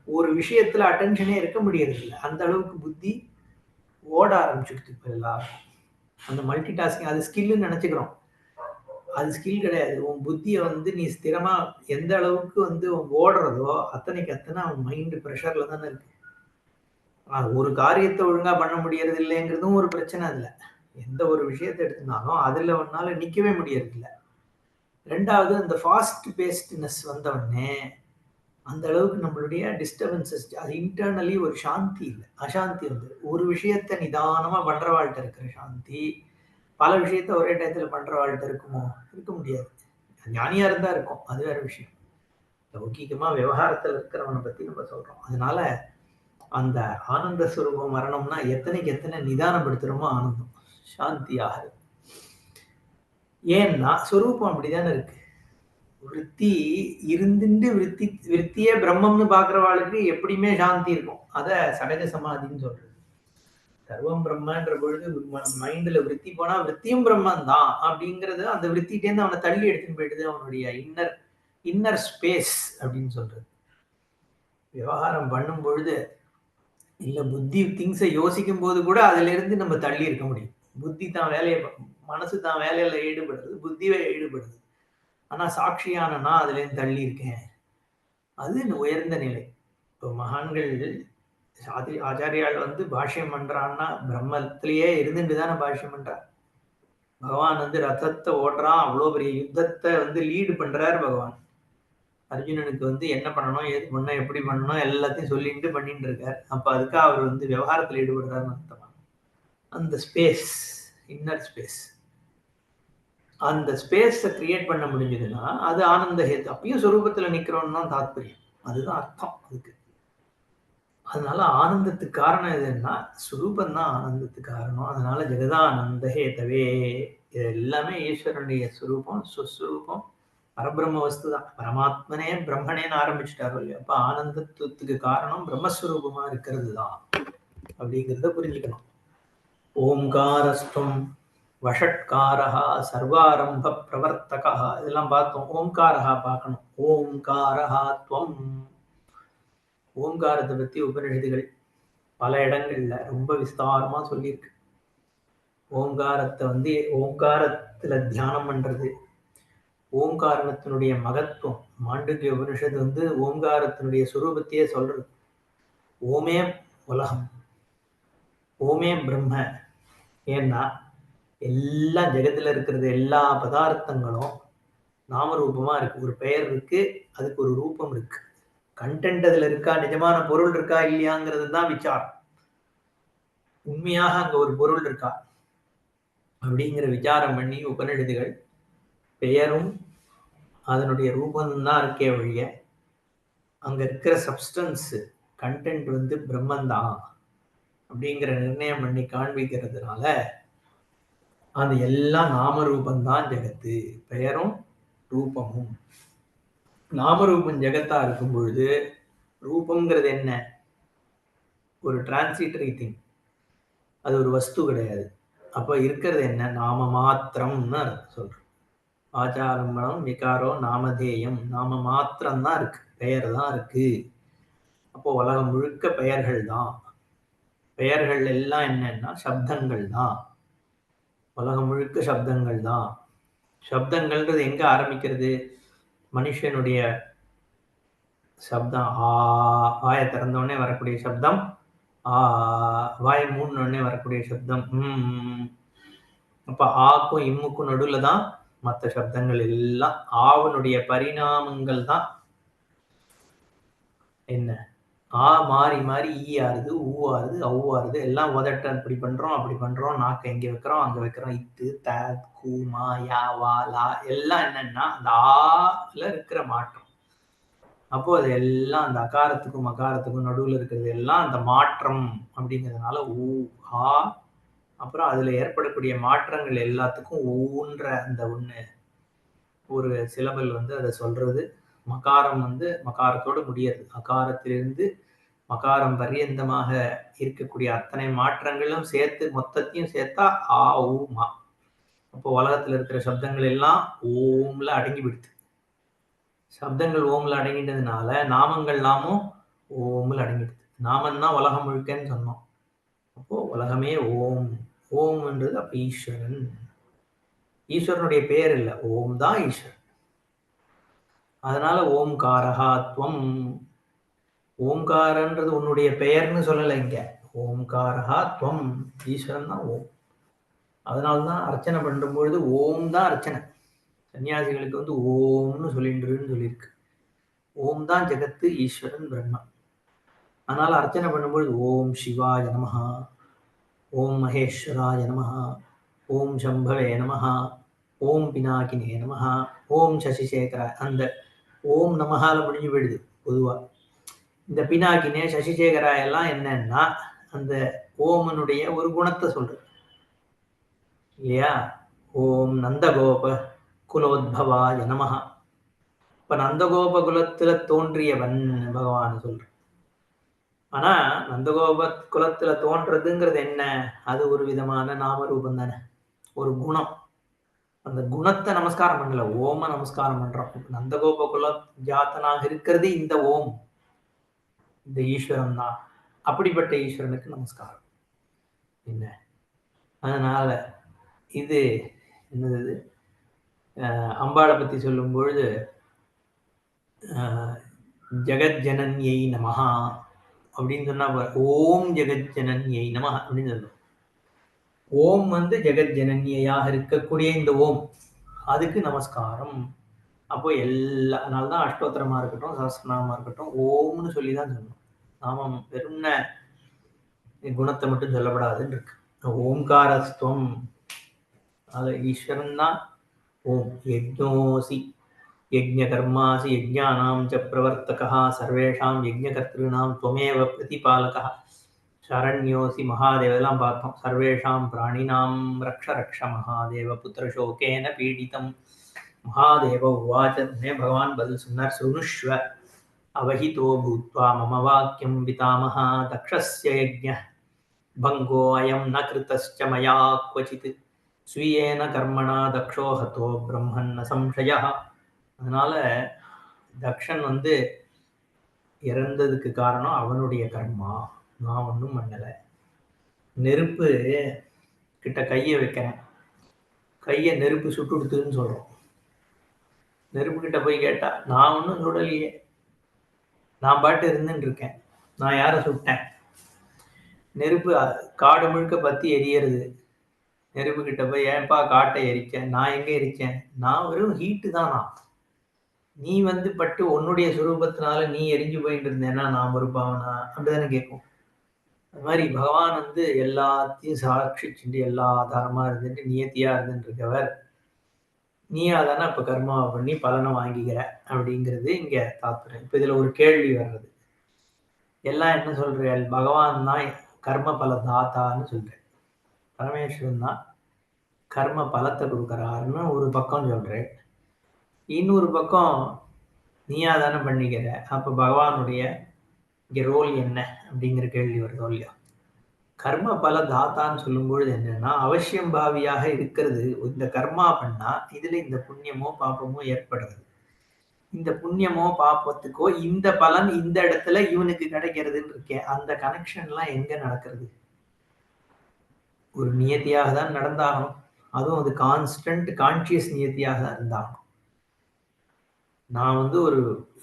ஒரு விஷயத்துல அட்டென்ஷனே இருக்க முடியறது இல்லை. அந்த அளவுக்கு புத்தி ஓட ஆரம்பிச்சுடுது இப்போ எல்லாரும். அந்த மல்டி டாஸ்கிங் அது ஸ்கில்லுன்னு நினைச்சுக்கிறோம். அது ஸ்கில் கிடையாது. உன் புத்தியை வந்து நீ ஸ்திரமா எந்த அளவுக்கு வந்து ஓடுறதோ அத்தனைக்கு அத்தனை அவன் மைண்டு ப்ரெஷர்ல தானே இருக்கு. ஒரு காரியத்தை ஒழுங்கா பண்ண முடியறது இல்லைங்கிறதும் ஒரு பிரச்சனை இல்லை. எந்த ஒரு விஷயத்தை எடுத்திருந்தாலும் அதுல ஒன்னால நிக்கவே முடியறது இல்லை. ரெண்டாவது அந்த ஃபாஸ்ட் பேஸ்ட்னஸ் வந்தவொடனே அந்த அளவுக்கு நம்மளுடைய டிஸ்டர்பன்சஸ், அது இன்டர்னலி ஒரு சாந்தி இல்லை, அசாந்தி வந்து. ஒரு விஷயத்த நிதானமா பண்றவாழ்கிட்ட இருக்கிற சாந்தி பல விஷயத்த ஒரே டயத்துல பண்றவாழ்கிட்ட இருக்குமோ? இருக்க முடியாது. ஞானியா இருந்தா இருக்கும், அது வேற விஷயம். லௌகிகமா விவகாரத்துல இருக்கிறவனை பத்தி நம்ம சொல்றோம். அதனால அந்த ஆனந்த சுரூபம் வரணும்னா எத்தனைக்கு எத்தனை நிதானப்படுத்துறோமோ ஆனந்தம் சாந்தி ஆகுது. ஏன்னா சொரூபம் அப்படிதானே இருக்கு. விற்பி இருந்துட்டு விற்த்தியே பிரம்மம்னு பாக்குறவாளுக்கு எப்படியுமே சாந்தி இருக்கும். அத சகஜ சமாதின்னு சொல்றது. சர்வம் பிரம்மன்ற பொழுது மைண்ட்ல விற்பி போனா விற்த்தியும் பிரம்மன் தான் அப்படிங்கிறது அந்த விற்த்திட்டேருந்து அவனை தள்ளி எடுத்துன்னு போயிடுது. அவனுடைய இன்னர் ஸ்பேஸ் அப்படின்னு சொல்றது. விவகாரம் பண்ணும் பொழுது இல்ல புத்தி திங்ஸை யோசிக்கும் போது கூட அதுல இருந்து நம்ம தள்ளி இருக்க முடியும். புத்தி தான் வேலையை, மனசு தான் வேலையில ஈடுபடுறது, புத்தியே ஈடுபடுது. ஆனா சாட்சியான நான் அதுல இருந்து தள்ளி இருக்கேன். அது உயர்ந்த நிலை. இப்போ மகான்கள் ஆச்சாரியால் வந்து பாஷ்யம் பண்றான்னா பிரம்மத்திலேயே இருந்துட்டு தானே பாஷ்யம் பண்றார். பகவான் வந்து ரதத்தை ஓட்டுறான், அவ்வளோ பெரிய யுத்தத்தை வந்து லீடு பண்றாரு பகவான். அர்ஜுனனுக்கு வந்து என்ன பண்ணணும், ஏது பண்ணணும், எப்படி பண்ணணும் எல்லாத்தையும் சொல்லிட்டு பண்ணிட்டு இருக்காரு. அப்ப அதுக்காக அவர் வந்து விவகாரத்தில் ஈடுபடுறாருன்னு அர்த்தமா? அந்த ஸ்பேஸ், இன்னர் ஸ்பேஸ், அந்த ஸ்பேஸை கிரியேட் பண்ண முடிஞ்சதுன்னா அது ஆனந்த ஹேத்து. அப்பயும் சொரூபத்துல நிக்கிறோம்னு தான் தாத்பரியம். அதுதான் அர்த்தம் அதுக்கு. அதனால ஆனந்தத்துக்கு காரணம் எதுன்னா சுரூபம் தான் ஆனந்தத்துக்கு காரணம். அதனால ஜெகதானந்த ஹேதவே, இது எல்லாமே ஈஸ்வரனுடைய சுரூபம், சுஸ்வரூபம், பரபிரம்ம வஸ்து தான். பரமாத்மனே பிரம்மனேன்னு ஆரம்பிச்சுட்டாரோ இல்லையா? அப்ப ஆனந்தத்துவத்துக்கு காரணம் பிரம்மஸ்வரூபமா இருக்கிறது தான் அப்படிங்கிறத புரிஞ்சுக்கணும். ஓம்காரஸ்துவம் வஷட்காரஹா சர்வாரம்ப பிரவர்த்தகா இதெல்லாம் பார்த்தோம். ஓம்காரஹா பார்க்கணும். ஓம்காரஹா துவம். ஓம்காரத்தை பத்தி உபநிஷதுகள் பல இடங்கள்ல ரொம்ப விஸ்தாரமா சொல்லியிருக்கு. ஓங்காரத்தை ஓங்காரத்துல தியானம் பண்றது, ஓங்காரணத்தினுடைய மகத்துவம். மாண்டூக்கிய உபனிஷத்து ஓங்காரத்தினுடைய சுரூபத்தையே சொல்றது. ஓமே உலகம், ஓமே பிரம்ம. ஏன்னா எல்லா ஜெகத்துல இருக்கிறது எல்லா பதார்த்தங்களும் நாமரூபமா இருக்கு. ஒரு பெயர் இருக்கு, அதுக்கு ஒரு ரூபம் இருக்கு. கண்டென்ட் அதுல இருக்கா, நிஜமான பொருள் இருக்கா இல்லையாங்கிறது தான் விசாரம். உண்மையாக அங்க ஒரு பொருள் இருக்கா அப்படிங்கிற விசாரம் பண்ணி உபநிஷதுகள் பெயரும் அதனுடைய ரூபம் தான் இருக்கே ஒழிய அங்க இருக்கிற சப்ஸ்டன்ஸ் கண்டென்ட் பிரம்மந்தான் அப்படிங்கிற நிர்ணயம் பண்ணி காண்பிக்கிறதுனால அது எல்லாம் நாமரூபந்தான் ஜெகத்து. பெயரும் ரூபமும். நாமரூபம் ஜெகத்தா இருக்கும் பொழுது ரூபம்ங்கிறது என்ன? ஒரு டிரான்சிட்டரி திங். அது ஒரு வஸ்து கிடையாது. அப்ப இருக்கிறது என்ன? நாம மாத்திரம்னு சொல்றோம். ஆச்சாரம்பணம் விகாரோ நாமதேயம். நாம மாத்திரம் தான் இருக்கு, பெயர் தான் இருக்கு. அப்போ உலகம் முழுக்க பெயர்கள் தான். பெயர்கள் எல்லாம் என்னன்னா சப்தங்கள் தான். உலகம் முழுக்க சப்தங்கள் தான். சப்தங்கள்ன்றது எங்க ஆரம்பிக்கிறது? மனுஷனுடைய சப்தம் ஆ. வாயை திறந்தோடனே வரக்கூடிய சப்தம் ஆ. வாயை மூடினோடனே வரக்கூடிய சப்தம் அப்ப ஆக்கும் இம்முக்கும் நடுவுல தான் மற்ற சப்தங்கள் எல்லாம். ஆவனுடைய பரிணாமங்கள் தான் என்ன? ஆ மாறி மாறி ஈ ஆறுது, ஊ ஆறுது, அவு ஆறுது. எல்லாம் உதட்ட இப்படி பண்றோம், அப்படி பண்றோம். நாக்கு எங்க வைக்கிறோம், அங்க வைக்கிறோம். இத்து, த, கு, மா, யா, வா, லா எல்லாம் என்னன்னா அந்த ஆல இருக்கிற மாற்றம். அப்போ அது எல்லாம் அந்த அகாரத்துக்கும் மகாரத்துக்கும் நடுவுல இருக்கிறது எல்லாம் அந்த மாற்றம் அப்படிங்கிறதுனால ஊ, ஆ. அப்புறம் அதுல ஏற்படக்கூடிய மாற்றங்கள் எல்லாத்துக்கும் ஊன்ற அந்த ஒண்ணு ஒரு சிலபல் அதை சொல்றது. மகாரம் மகாரத்தோடு முடியாது. அகாரத்திலிருந்து மகாரம் பரியந்தமாக இருக்கக்கூடிய அத்தனை மாற்றங்களும் சேர்த்து மொத்தத்தையும் சேர்த்தா ஆ ஊ மா. அப்போ உலகத்துல இருக்கிற சப்தங்கள் எல்லாம் ஓம்ல அடங்கி விடுது. சப்தங்கள் ஓம்ல அடங்கிட்டதுனால நாமங்கள் நாமும் ஓம்ல அடங்கிடுது. நாமன்னா உலகம் முழுக்கன்னு சொன்னோம். அப்போ உலகமே ஓம். ஓம்ன்றது அப்ப ஈஸ்வரன். ஈஸ்வரனுடைய பெயர் இல்லை, ஓம் தான் ஈஸ்வரன். அதனால ஓம்காரஹா துவம். ஓம்காரன்றது உன்னுடைய பெயர்னு சொல்லலை இங்க. ஓம்காரஹா துவம். ஈஸ்வரன் தான் ஓம். அதனால்தான் அர்ச்சனை பண்ணும் பொழுது ஓம் தான் அர்ச்சனை. சன்னியாசிகளுக்கு ஓம்னு சொல்லின்றுன்னு சொல்லியிருக்கு. ஓம் தான் ஜெகத்து, ஈஸ்வரன் பிரம்மன். அதனால அர்ச்சனை பண்ணும்பொழுது ஓம் சிவாய நமஹா, ஓம் மகேஸ்வராய நமஹா, ஓம் சம்பவே நமஹா, ஓம் பினாகினே நமஹா, ஓம் சசிசேகரா. அந்த ஓம் நமஹால முடிஞ்சு போயிடுது பொதுவா. இந்த பினாகினே சசிசேகரா எல்லாம் என்னன்னா அந்த ஓமனுடைய ஒரு குணத்தை சொல்றது இல்லையா? ஓம் நந்தகோப குலோத்பவாய நமஹா. இப்ப நந்தகோப குலத்துல தோன்றியவன் பகவான் சொல்ற. ஆனா நந்தகோப குலத்துல தோன்றதுங்கிறது என்ன? அது ஒரு விதமான நாமரூபம் தானே, ஒரு குணம். அந்த குணத்தை நமஸ்காரம் பண்ணல, ஓம நமஸ்காரம் பண்றோம். நந்தகோப குல ஜாத்தனாக இருக்கிறது இந்த ஓம், இந்த ஈஸ்வரன் தான். அப்படிப்பட்ட ஈஸ்வரனுக்கு நமஸ்காரம் என்ன. அதனால இது என்னது, அம்பாளை பத்தி சொல்லும் பொழுது ஜெகஜனன்யை நமஹா அப்படின்னு சொன்னா ஓம் ஜெகஜனன்யை நமஹா அப்படின்னு சொல்லுவோம். ஓம் ஜெகஜனன்யாக இருக்கக்கூடிய இந்த ஓம், அதுக்கு நமஸ்காரம். அப்போ அதனால்தான் அஷ்டோத்திரமா இருக்கட்டும், சஹஸ்ரநாமமா இருக்கட்டும், ஓம்னு சொல்லிதான் சொல்லணும். நாமம் வெறும்ன குணத்தை மட்டும் சொல்லப்படாதுன்னு இருக்கு. ஓம்காரஸ்துவம், அது ஈஸ்வரன் தான் ஓம். யஜ்ஞோசி யஜ்ஞகர்மாசி யஜ்ஞானாம் ச பிரவர்த்தகா சர்வேஷாம் யஜ்ஞகர்த்ருணாம் त्वमेव பிரதிபாலகः சரண்யோசி மகாதேவ எல்லாம் பார்த்தோம். சர்வேஷாம் பிராணினாம் ரக்ஷ ரக்ஷ மகாதேவ புத்திரசோகேன பீடிதம் மகாதேவ உவாச்சே பகவான் பதில் சொன்னார், சுனுஷ்வ அவஹிதோ பூத்வா மம வாக்கியம் பிதாமஹா தக்ஷஸ்ய யஜ்ஞ பங்கோ அயம் ந கிருதஸ்ச மயா க்வசித் ஸ்வீயேன கர்மணா தக்ஷோ ஹதோ பிரம்மன் ந சம்சயः. அதனால தக்ஷன் வந்து இறந்ததுக்கு காரணம் அவனுடைய கர்மா, நான் ஒன்றும் பண்ணலை. நெருப்பு கிட்ட கையை வைக்கிறேன், கையை நெருப்பு சுட்டுடுத்துன்னு சொல்கிறோம். நெருப்பு கிட்ட போய் கேட்டா, நான் ஒன்றும் சுடலையே, நான் பாட்டு இருந்துன்னு இருக்கேன், நான் யாரை சுட்டேன்? நெருப்பு காடு முழுக்க பற்றி எரியறது. நெருப்பு கிட்ட போய் ஏன்பா காட்டை எரிச்சேன்? நான் எங்கே எரிச்சேன்? நான் வெறும் ஹீட்டு தானா? நீ வந்து பட்டு உன்னுடைய சுரூபத்தினால நீ எரிஞ்சு போயிட்டு இருந்தேன்னா நான் பொறுப்பாவனா? அப்படிதானே கேட்கும். அது மாதிரி பகவான் வந்து எல்லாத்தையும் சாட்சிச்சுட்டு எல்லா ஆதாரமா இருந்துட்டு நியத்தியா இருந்துட்டு இருக்கவர், நீ அதானே இப்ப கர்மாவை பண்ணி பலனை வாங்கிக்கிற அப்படிங்கிறது இங்க தாத்பரியம். இப்ப இதுல ஒரு கேள்வி வர்றது, எல்லாம் என்ன சொல்றேன்? பகவான் தான் கர்ம பல தாத்தான்னு சொல்றேன், பரமேஸ்வரன் தான் கர்ம பலத்தை கொடுக்கறாருன்னு ஒரு பக்கம் சொல்றேன். இன்னொரு பக்கம் நீயா தானே பண்ணிக்கிற, அப்ப பகவானுடைய இங்க ரோல் என்ன அப்படிங்கிற கேள்வி வருதோ இல்லையா? கர்ம பல தாத்தான்னு சொல்லும்பொழுது என்னன்னா, அவசியம் பாவியாக இருக்கிறது. இந்த கர்மா பண்ணா இதுல இந்த புண்ணியமோ பாப்பமோ ஏற்படுறது. இந்த புண்ணியமோ பாப்பத்துக்கோ இந்த பலன் இந்த இடத்துல இவனுக்கு கிடைக்கிறதுன்னு இருக்கேன், அந்த கனெக்ஷன் எல்லாம் எங்க நடக்கிறது? ஒரு நியத்தியாக தான் நடந்தாகணும். அதுவும் அது கான்ஸ்டன்ட் கான்சியஸ் நியத்தியாக தான் இருந்தாகணும். நான் வந்து ஒரு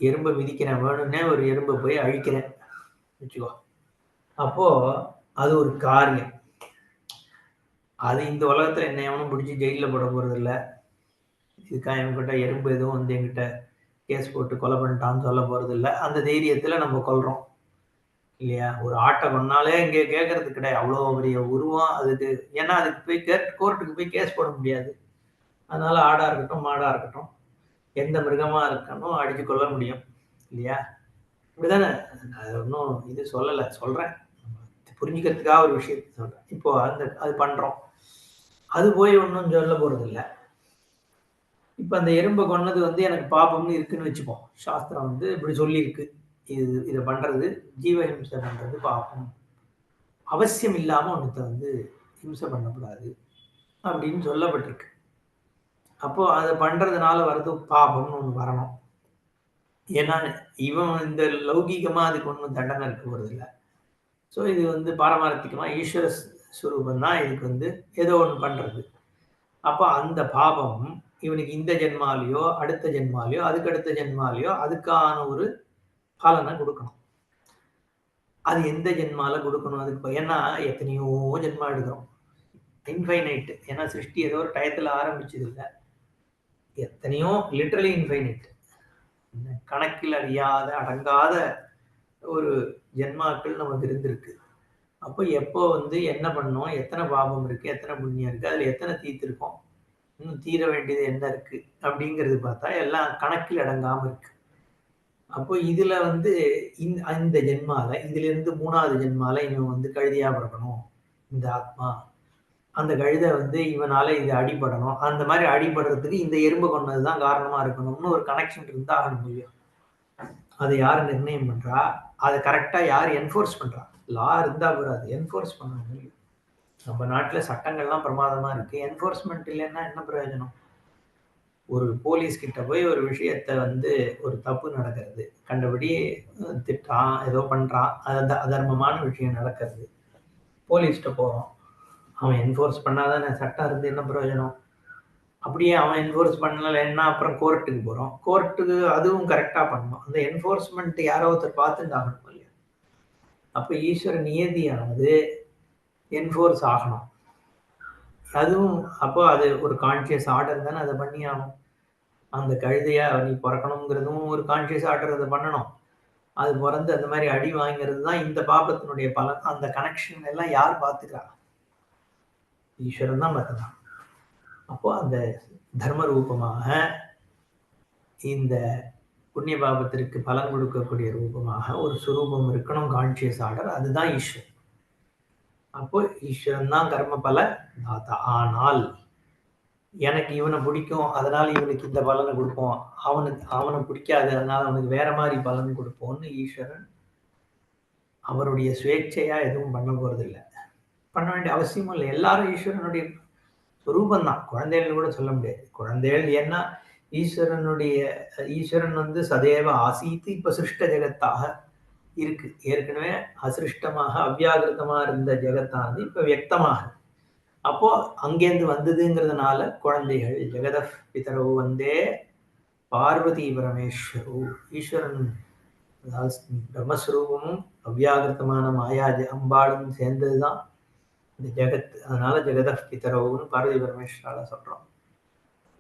எறும்பை மிதிக்கிறேன், வேணும்னே ஒரு எறும்பை போய் அழிக்கிறேன் வச்சுக்கோ, அப்போ அது ஒரு காரியம். அது இந்த உலகத்துல என்ன எவனும் பிடிச்சி ஜெயில போட போறது இல்லை. இதுக்காக என்கிட்ட எறும்பு எதுவும் வந்து என்கிட்ட கேஸ் போட்டு கொலை பண்ணிட்டான்னு சொல்ல போறது இல்லை. அந்த தைரியத்துல நம்ம கொல்றோம் இல்லையா? ஒரு ஆட்டை கொன்னாலே இங்க கேட்கறது கிடையாது, அவ்வளோ பெரிய உருவம் அதுக்கு. ஏன்னா அதுக்கு போய் கோர்ட்டுக்கு போய் கேஸ் போட முடியாது. அதனால ஆடா இருக்கட்டும் மாடா இருக்கட்டும் எந்த மிருகமா இருக்கணும் அடிச்சு கொள்ள முடியும் இல்லையா? இப்படிதானே. அது ஒன்றும் இது சொல்லலை, சொல்றேன் புரிஞ்சுக்கிறதுக்காக ஒரு விஷயத்தை சொல்றேன். இப்போ அது பண்றோம், அது போய் ஒன்றும் சொல்ல போறது இல்லை. இப்ப அந்த எறும்பை கொன்னது வந்து எனக்கு பாபம்னு இருக்குன்னு வச்சுப்போம். சாஸ்திரம் வந்து இப்படி சொல்லியிருக்கு, இதை பண்றது ஜீவஹிம்சை பண்றது பாபம், அவசியம் இல்லாம ஒன்றத்தை வந்து ஹிம்சை பண்ணக்கூடாது அப்படின்னு சொல்லப்பட்டிருக்கு. அப்போ அதை பண்றதுனால வர்றது பாபம்னு ஒண்ணு வரணும். ஏன்னா இவன் இந்த லௌகீகமா அதுக்கு ஒன்றும் தண்டனை இருக்க போறது இல்லை. ஸோ இது வந்து பாரமார்த்திகமா ஈஸ்வர ஸ்வரூபம் தான் இதுக்கு வந்து ஏதோ ஒன்று பண்றது. அப்போ அந்த பாபம் இவனுக்கு இந்த ஜென்மாலேயோ அடுத்த ஜென்மாலேயோ அதுக்கடுத்த ஜென்மாலேயோ அதுக்கான ஒரு பலனை கொடுக்கணும். அது எந்த ஜென்மால கொடுக்கணும்? அதுக்கு ஏன்னா எத்தனையோ ஜென்மா எடுக்கிறோம், இன்ஃபைனைட். ஏன்னா சிருஷ்டி ஏதோ ஒரு டயத்துல ஆரம்பிச்சது இல்லை, எத்தனையோ லிட்டரலி இன்ஃபைனைட், கணக்கில் அறியாத அடங்காத ஒரு ஜென்மாக்கள் நமக்கு இருந்திருக்கு. அப்போ எப்போ வந்து என்ன பண்ணோம், எத்தனை பாபம் இருக்கு, எத்தனை புண்ணியம் இருக்கு, அதுல எத்தனை தீர்த்திருக்கோம், இன்னும் தீர வேண்டியது என்ன இருக்கு அப்படிங்கிறது பார்த்தா எல்லாம் கணக்கில் அடங்காம இருக்கு. அப்போ இதுல வந்து இந்த ஜென்மால இதுல இருந்து 3வது ஜென்மால இவன் வந்து கழுதியா பிறக்கணும், இந்த ஆத்மா அந்த கழுதை வந்து இவனால இது அடிபடணும், அந்த மாதிரி அடிபடுறதுக்கு இந்த எறும்பு கொண்டதுதான் காரணமா இருக்கணும்னு ஒரு கனெக்ஷன் இருந்தா ஆகணும் முடியும். அதை யார் நிர்ணயம் பண்றா? அதை கரெக்டா யார் என்ஃபோர்ஸ் பண்றா? லா இருந்தா போறாது, என்ஃபோர்ஸ் பண்ண முடியும். நம்ம நாட்டுல சட்டங்கள்லாம் பிரமாதமா இருக்கு, என்ஃபோர்ஸ்மெண்ட் இல்லைன்னா என்ன பிரயோஜனம்? ஒரு போலீஸ் கிட்ட போய் ஒரு விஷயத்த வந்து ஒரு தப்பு நடக்கிறது, கண்டபடி திட்டான் ஏதோ பண்றான், அது அதர்மமான விஷயம் நடக்கிறது, போலீஸ்கிட்ட போறோம், அவன் என்ஃபோர்ஸ் பண்ணாதானே சட்டம் இருந்து என்ன பிரயோஜனம்? அப்படியே அவன் என்ஃபோர்ஸ் பண்ணலைன்னா அப்புறம் கோர்ட்டுக்கு போறோம், கோர்ட்டுக்கு அதுவும் கரெக்டா பண்ணணும், அந்த என்ஃபோர்ஸ்மெண்ட் யாரோ ஒருத்தர் பார்த்துட்டாகணும் இல்லையா? அப்ப ஈஸ்வர நியதியானது என்ஃபோர்ஸ் ஆகணும். அதுவும் அப்போ அது ஒரு கான்சியஸ் ஆர்டர் தானே, அதை பண்ணி ஆகணும். அந்த கழுதையா நீ பிறக்கணுங்கிறதும் ஒரு கான்சியஸ் ஆர்டர் அதை பண்ணணும். அது பிறந்து அந்த மாதிரி அடி வாங்கிறது தான் இந்த பாபத்தினுடைய பலன். அந்த கனெக்ஷன் எல்லாம் யார் பார்த்துக்கிறா? ஈஸ்வரன் தான் பார்த்துக்கலாம். அப்போ அந்த தர்ம ரூபமாக இந்த புண்ணிய பாபத்திற்கு பலன் கொடுக்கக்கூடிய ரூபமாக ஒரு சுரூபம் இருக்கணும், கான்சியஸ் ஆர்டர், அதுதான் ஈஸ்வரன். அப்போ ஈஸ்வரன் தான் கர்ம பல தாத்தா. ஆனால் எனக்கு இவனை பிடிக்கும் அதனால இவனுக்கு இந்த பலனை கொடுப்போம், அவனை பிடிக்காது அதனால அவனுக்கு வேற மாதிரி பலன் கொடுப்போம்னு ஈஸ்வரன் அவருடைய சுவேட்சையா எதுவும் பண்ண போறது இல்லை, பண்ண வேண்டிய அவசியமும் இல்லை. எல்லாரும் ஈஸ்வரனுடைய சுரூபம் தான், குழந்தைகள் கூட சொல்ல முடியாது. குழந்தைகள் ஏன்னா ஈஸ்வரன் வந்து சதேவ ஆசீத்து இப்ப சிருஷ்ட ஜெகத்தாக இருக்கு. ஏற்கனவே அசிருஷ்டமாக அவ்வியாகிருத்தமா இருந்த ஜெகத்தானது இப்ப வியக்தமாக, அப்போ அங்கேருந்து வந்ததுங்கிறதுனால குழந்தைகள். ஜெகத பிதரவு வந்தே பார்வதி பரமேஸ்வரு. ஈஸ்வரன் பிரம்மஸ்வரூபமும் அவ்வியாகிருத்தமான மாயா அம்பாளும் சேர்ந்ததுதான் இந்த ஜெகத். அதனால ஜெகத பிதரவுன்னு பார்வதி பரமேஸ்வரால சொல்றோம்.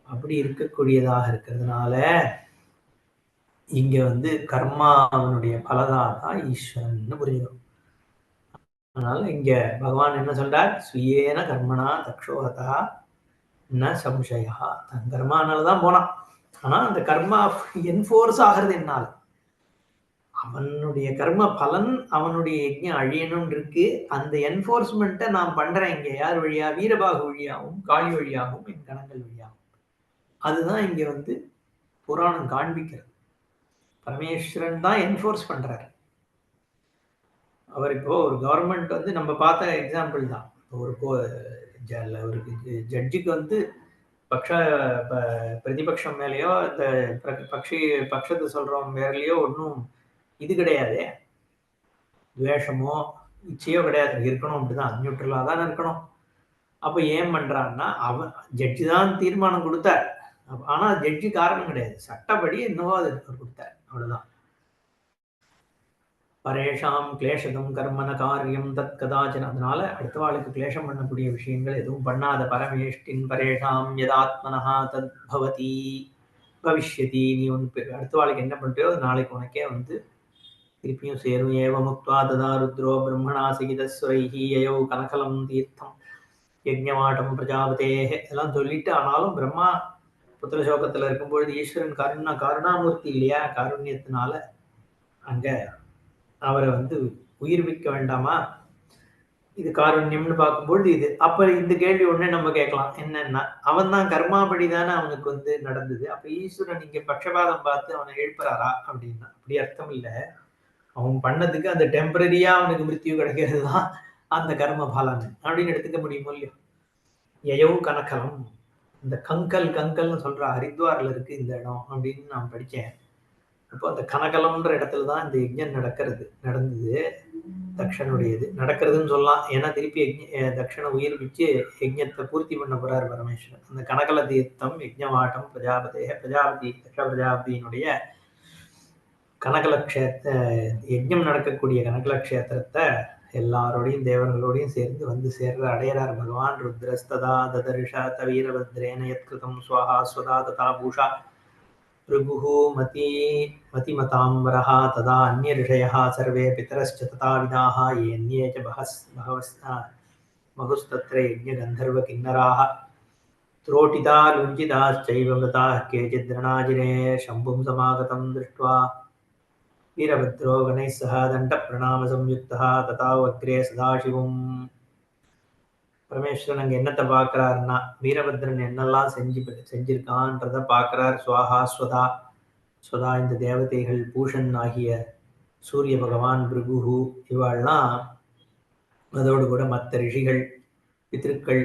அப்படி இருக்கக்கூடியதாக இருக்கிறதுனால இங்க வந்து கர்மாவனுடைய பலதான் ஈஸ்வரன் புரிஞ்சுக்கணும். அதனால இங்க பகவான் என்ன சொல்றார், சுயேன கர்மனா தக்ஷோகதா ந சம்சயா. தன் கர்மானாலதான் போனான். ஆனா அந்த கர்மா என்போர்ஸ் ஆகிறது என்னால, அவனுடைய கர்ம பலன் அவனுடைய யஜ்ஞம் அழியணும்னு இருக்கு. அந்த என்போர்ஸ்மெண்ட்டை நான் பண்றேன் இங்க யார் வழியா, வீரபாகு வழியாகவும் காளி வழியாகவும் என் கணங்கள் வழியாகவும். அதுதான் இங்க வந்து புராணம் காண்பிக்கிறது. பரமேஸ்வரன் தான் என்போர்ஸ் பண்றாரு. அவர் இப்போ ஒரு கவர்மெண்ட் வந்து நம்ம பார்த்த எக்ஸாம்பிள் தான். ஒரு ஜட்ஜுக்கு வந்து பிரதிபக்ஷம் மேலேயோ இந்த பட்சத்தை சொல்றவங்க மேலேயோ ஒன்றும் இது கிடையாது, துவேஷமோ இச்சையோ கிடையாது. இருக்கணும் அப்படிதான், நியூட்ரலா தான் இருக்கணும். அப்ப ஏன் பண்றான்னா, அவன் ஜட்ஜு தான் தீர்மானம் கொடுத்தார். ஆனா ஜட்ஜு காரணம் கிடையாது, சட்டப்படி என்னவோ அது கொடுத்தார், அவ்வளவுதான். பரேஷாம் கிளேஷதம் கர்மன காரியம் தத் கதாச்சன. அதனால அடுத்த வாழ்க்கை கிளேஷம் பண்ணக்கூடிய விஷயங்கள் எதுவும் பண்ணாத பரமேஷ்டின் பரேஷாம் யதாத்மனஹா தத் பவதி பவிஷ்யதி. நீ ஒன்று அடுத்த வாழ்க்கை என்ன பண்றியோ நாளைக்கு உனக்கே வந்து திருப்பியும் சேரும். ஏவ முக்வா ததா ருத்ரோ பிரம்மணா சகிதஸ்வரைஹி யயௌ கனகலம் தீர்த்தம் யஜ்ஞமாட்டம் பிரஜாபதே எல்லாம் சொல்லிட்டு, ஆனாலும் பிரம்மா புத்திரசோகத்துல இருக்கும்பொழுது ஈஸ்வரன் கருணாமூர்த்தி இல்லையா, காருண்யத்தினால அங்க அவரை வந்து உயிர்ப்பிக்க வேண்டாமா, இது காருண்யம்னு பார்க்கும்பொழுது இது. அப்ப இந்த கேள்வி ஒண்ணே நம்ம கேட்கலாம், என்னன்னா அவன் தான் கர்மாபடி தானே அவனுக்கு வந்து நடந்தது, அப்ப ஈஸ்வரன் இங்க பட்சபாதம் பார்த்து அவனை எழுப்புறாரா அப்படின்னா அப்படி அர்த்தம் இல்லை. அவன் பண்ணதுக்கு அந்த டெம்பரரியா அவனுக்கு மிருத்யு கிடைக்கிறது தான் அந்த கர்ம பலன் அப்படின்னு எடுத்துக்க முடியுமோ இல்லையோ. எயவு கனகலம், இந்த கங்கல்னு சொல்ற ஹரித்வார்ல இருக்கு இந்த இடம் அப்படின்னு நான் படிச்சேன். அப்போ அந்த கனகலம்ன்ற இடத்துல தான் இந்த யஜ்ஞம் நடந்தது. தக்ஷனுடையது நடக்கிறதுன்னு சொல்லலாம். ஏன்னா திருப்பி தக்ஷனை உயிர்ப்பிச்சு யஜ்ஞத்தை பூர்த்தி பண்ண போறார் பரமேஸ்வரன். அந்த கனகல தீர்த்தம் யஜ்ஞமாட்டம் பிரஜாபதி தக்ஷ பிரஜாபதியினுடைய கனகல யஜ்ஞம் நடக்கக்கூடிய கனகல கஷேத்திரத்தை எல்லாரோடையும் தேவர்களோடையும் சேர்ந்து வந்து சேர்ற அடையறார் பகவான். ருத்ரஸ்ததா ததர்ஷா தவீரபத்ரேன யத்கிருதம் ஸ்வாஹா ஸ்வதா ததா பூஷா ऋगुः मतिमताम्बरः तदा अन्य ऋषयः सर्वे पितरश्च तथा विदाः येऽन्ये च बहुस्तत्र यज्ञगन्धर्वकिन्नराः त्रोटिता लुञ्जिताश्चैव मृताः केचिद्रणाजिरे शम्भुं समागतं दृष्ट्वा वीरभद्रो गणैः सह दण्डप्रणामसंयुक्तः तथा अग्रे सदाशिवम्. பரமேஸ்வரன் அங்கே என்னத்தை பார்க்குறாருன்னா, வீரபத்ரன் என்னெல்லாம் செஞ்சிருக்கான்றதை பார்க்குறார். சுவாஹா ஸ்வதா, ஸ்வதா இந்த தேவதைகள், பூஷன் ஆகிய சூரிய பகவான், பிருகுஹு இவாள்லாம், அதோடு கூட மற்ற ரிஷிகள் பித்ருக்கள்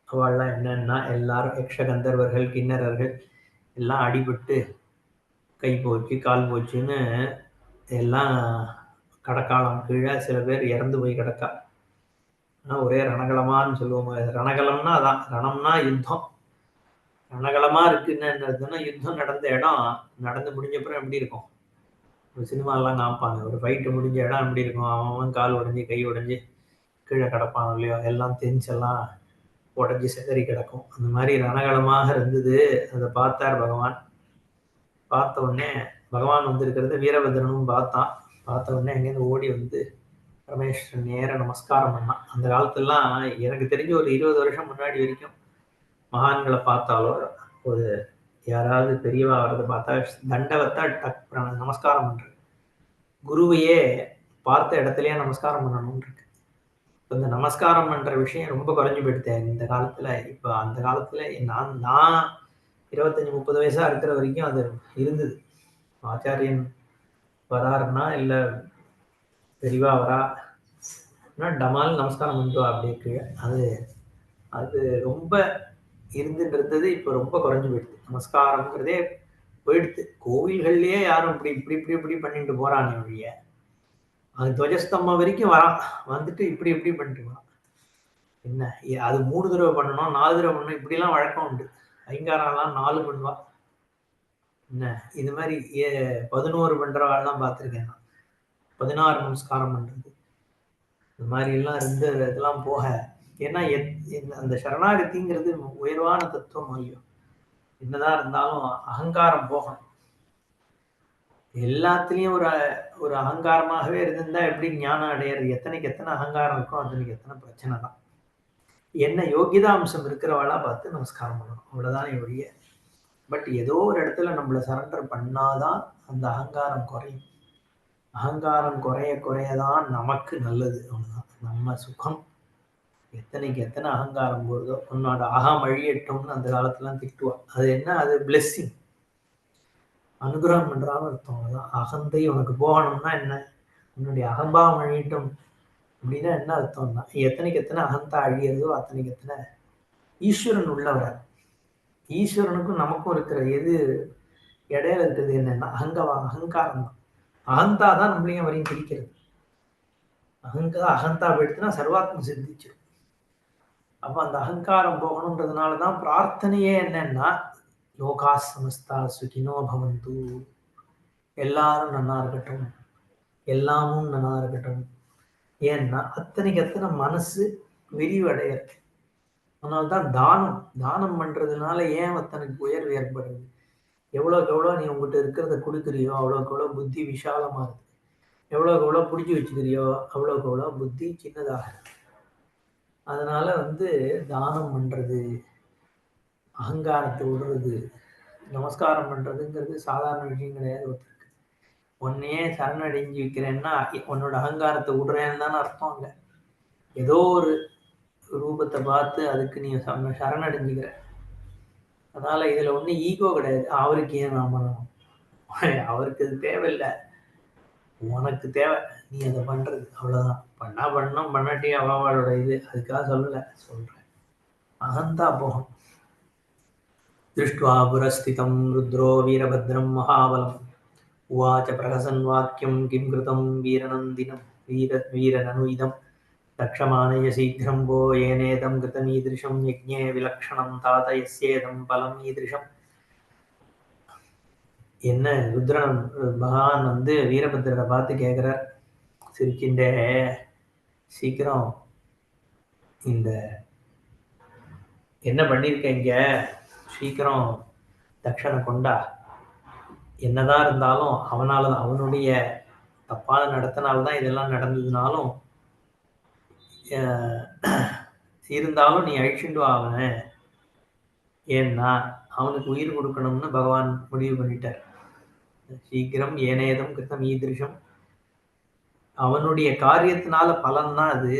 அவள்லாம் என்னன்னா எல்லாரும் யக்ஷகந்தர்வர்கள் கிண்ணறர்கள் எல்லாம் அடிபட்டு கை போச்சு கால் போச்சுன்னு எல்லாம் கடக்காலம் கீழே சில பேர் இறந்து போய் கிடக்கா. ஒரே ரணகலமான்னு சொல்லுவோம். ரணகலம்னா அதான், ரணம்னா யுத்தம். ரணகலமா இருக்குன்னு என்னதுன்னா யுத்தம் நடந்த இடம் நடந்து முடிஞ்சப்பறம் எப்படி இருக்கும், ஒரு சினிமாலாம் காமிப்பாங்க, ஒரு ஃபைட்டு முடிஞ்ச இடம் எப்படி இருக்கும், அவன் கால் உடைஞ்சி கை உடைஞ்சி கீழே கிடப்பான் இல்லையோ, எல்லாம் தெஞ்செல்லாம் உடஞ்சி சிதறி கிடக்கும். அந்த மாதிரி ரணகலமாக இருந்தது. அதை பார்த்தார் பகவான். பார்த்த உடனே பகவான் வந்திருக்கிறத வீரபத்ரனும் பார்த்த உடனே அங்கேருந்து ஓடி வந்து பரமேஸ்வரன் நேர நமஸ்காரம் பண்ணான். அந்த காலத்துலாம் எனக்கு தெரிஞ்ச ஒரு 20 வருஷம் முன்னாடி வரைக்கும் மகான்களை பார்த்தாலோ ஒரு யாராவது பெரியவா வர்றதை பார்த்தா தண்டவத்தா நமஸ்காரம் பண்றது, குருவையே பார்த்த இடத்துலயே நமஸ்காரம் பண்ணணும்னு இருக்கு. இந்த நமஸ்காரம் பண்ற விஷயம் ரொம்ப குறைஞ்சு போயிடுத்தேன் இந்த காலத்துல. இப்ப அந்த காலத்துல நான் 25, 30 வயசா இருக்கிற வரைக்கும் அது இருந்தது. ஆச்சாரியன் வராருன்னா, இல்ல பெரியவா வரா, டமால் நமஸ்காரம் பண்ணிட்டு வா அப்படியே கீழே. அது அது ரொம்ப இருந்துட்டு இருந்தது. இப்ப ரொம்ப குறைஞ்சு போயிடுது. நமஸ்காரம்ங்கிறதே போயிடுது. கோவில்கள்லயே யாரும் இப்படி இப்படி இப்படி இப்படி பண்ணிட்டு போறானே ஒழிய, அது துவஜஸ்தம்பம் வரைக்கும் வரான். வந்துட்டு இப்படி இப்படி பண்ணிட்டு போறான். என்ன அது 3 தடவை பண்ணணும், 4 தடவை பண்ணணும், இப்படிலாம் வழக்கம் உண்டு. ஐங்காரம்லாம் 4 பண்ணுவா. என்ன இது மாதிரி 11 பண்றவாள்லாம் பார்த்துருக்கேன் நான். 16 நமஸ்காரம் பண்றது. இந்த மாதிரி எல்லாம் இருந்து இதெல்லாம் போக, ஏன்னா அந்த சரணாகதிங்கிறது உயர்வான தத்துவம் ஐயோ. என்னதான் இருந்தாலும் அகங்காரம் போகணும். எல்லாத்துலயும் ஒரு ஒரு அகங்காரமாகவே இருந்திருந்தா எப்படி ஞானம் அடையிறது? எத்தனைக்கு எத்தனை அகங்காரம் இருக்கும், அத்தனைக்கு எத்தனை பிரச்சனை தான். என்ன யோகிதா அம்சம் இருக்கிறவாளா பார்த்து நமஸ்காரம் பண்ணணும். அவ்வளவுதானே ஒழிய. பட் ஏதோ ஒரு இடத்துல நம்மள சரண்டர் பண்ணாதான் அந்த அகங்காரம் குறையும். அகங்காரம் குறைய குறையதான் நமக்கு நல்லது. அவ்வளவுதான். நம்ம சுகம். எத்தனைக்கு எத்தனை அகங்காரம் போறதோ, உன்னோட அகம் அழியட்டும்னு அந்த காலத்துல திட்டுவா. அது என்ன? அது பிளெஸ்ஸிங். அனுகிரகம் பண்றான்னு அர்த்தம். அவ்வளவுதான். அகந்தை உனக்கு போகணும்னா என்ன? உன்னுடைய அகம்பாவம் அழியட்டும் அப்படின்னா என்ன அர்த்தம்னா, எத்தனைக்கு எத்தனை அகந்தா அழியறதோ அத்தனைக்கு எத்தனை ஈஸ்வரன் உள்ளவர. ஈஸ்வரனுக்கும் நமக்கும் இருக்கிற எது இடையில இருக்கிறது என்னன்னா அகங்காரம் தான். அகந்தா தான் நம்மளையும் வரையும் பிரிக்கிறது. அகந்தா போயிடுச்சுன்னா சர்வாத்ம சித்திச்சிடும். அப்ப அந்த அகங்காரம் போகணுன்றதுனாலதான் பிரார்த்தனையே என்னன்னா, லோகா சமஸ்தா சுகினோ பவந்து, எல்லாரும் நன்னா இருக்கட்டும், எல்லாமும் நன்னா இருக்கட்டும். ஏன்னா அத்தனைக்கு அத்தனை மனசு விரிவடையிறது. அதனால்தான் தானம் தானம் பண்றதுனால ஏன் அத்தனைக்கு உயர்வு ஏற்படுறது? எவ்வளவுக்கு எவ்வளவு நீ உங்ககிட்ட இருக்கிறத கொடுக்குறியோ அவ்வளவுக்கு எவ்வளவு புத்தி விஷாலமா இருக்கு. எவ்வளவுக்கு எவ்வளவு பிடிச்சி வச்சுக்கிறியோ அவ்வளவுக்கு எவ்வளவு புத்தி சின்னதாக இருக்கு. அதனால தானம் பண்றது, அகங்காரத்தை விடுறது, நமஸ்காரம் பண்றதுங்கிறது சாதாரண விஷயம் கிடையாது. ஒருத்தருக்கு உன்னையே சரணடைஞ்சு வைக்கிறேன்னா உன்னோட அகங்காரத்தை விடுறேன்னு தானே அர்த்தம். இல்லை ஏதோ ஒரு ரூபத்தை பார்த்து அதுக்கு நீ சரணடைஞ்சுக்கிற. அதனால இதுல ஒண்ணு ஈகோ கிடையாது. அவருக்கு ஏன் நான் பண்ணணும்? அவருக்கு அது தேவையில்லை, உனக்கு தேவை. நீ அதை பண்றது அவ்வளவுதான். பண்ணணும் பண்ணாட்டி அவளோட இது. அதுக்காக சொல்றேன். அகந்தா போகும். திருஷ்டுவா புரஸ்திதம் ருத்ரோ வீரபத்ரம் மகாபலம் உவாச்ச பிரகசன் வாக்கியம் கிம் கிருதம் வீரநந்தினம் வீரனனுயிதம் ரக்ஷமானய சீக்கிரம் போ ஏனேதம் கிருதமீதிருஷம் யஜ்ஞே விலக்ஷணம் தாத யஸ்யேதம் பலம் ஈதிருஷம். என்ன ருத்ரன் பகவான் வீரபத்ரரை பார்த்து கேட்கிறார், சிரிக்கின்ற சீக்கிரம் இந்த என்ன பண்ணிருக்கீங்க, சீக்கிரம் தட்சணை கொண்டா. என்னதான் இருந்தாலும் அவனுடைய தப்பான நடத்தினால்தான் இதெல்லாம் நடந்ததுனாலும் இருந்தாலும் நீ அழிச்சுட்டு அவனை. ஏன்னா அவனுக்கு உயிர் கொடுக்கணும்னு பகவான் முடிவு பண்ணிட்டார். சீக்கிரம் ஏனேதம் கிருத்தம் ஈதிருஷம். அவனுடைய காரியத்தினால பலன் தான் அது.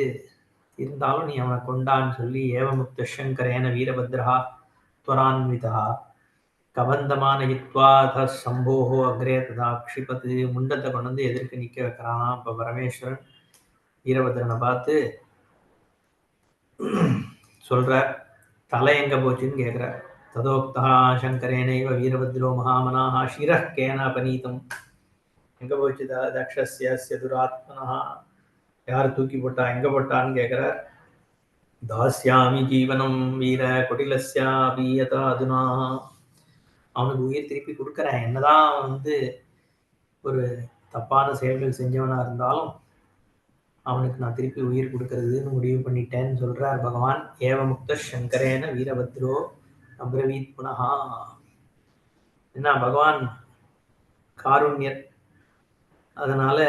இருந்தாலும் நீ அவனை கொண்டான்னு சொல்லி ஏவமுக்த சங்கரேன வீரபத்ரா துவரான்விதா கபந்தமான யுத்வாத சம்போஹோ அக்ரே ததா க்ஷிபத்து. முண்டத்தை கொண்டு எதிர்க்க நிக்க வைக்கிறான். இப்ப பரமேஸ்வரன் வீரபத்ரனை பார்த்து சொல்ற, தலை எங்க போச்சுன்னு கேட்கிற. ததோக்தா சங்கரேனைவ வீரபத்ரோ மகாமனாஹ சிரः கேன அபநீதம். எங்க போச்சு தக்ஷஸ்ய துராத்மனா, யார் தூக்கி போட்டா, எங்க போட்டான்னு கேட்கிறார். தாஸ்யாமி ஜீவனம் வீர குடிலஸ்யாபி யதா அதுனா. அவனுக்கு உயிர் திருப்பி கொடுக்குறேன். என்னதான் ஒரு தப்பான செயல்கள் செஞ்சவனா இருந்தாலும் அவனுக்கு நான் திருப்பி உயிர் கொடுக்கறதுன்னு முடிவு பண்ணிட்டேன்னு சொல்றார் பகவான். ஏவமுக்த சங்கரேன வீரபத்ரோ அப்ரவீத் புனஹா. என்ன பகவான் காருண்யர். அதனால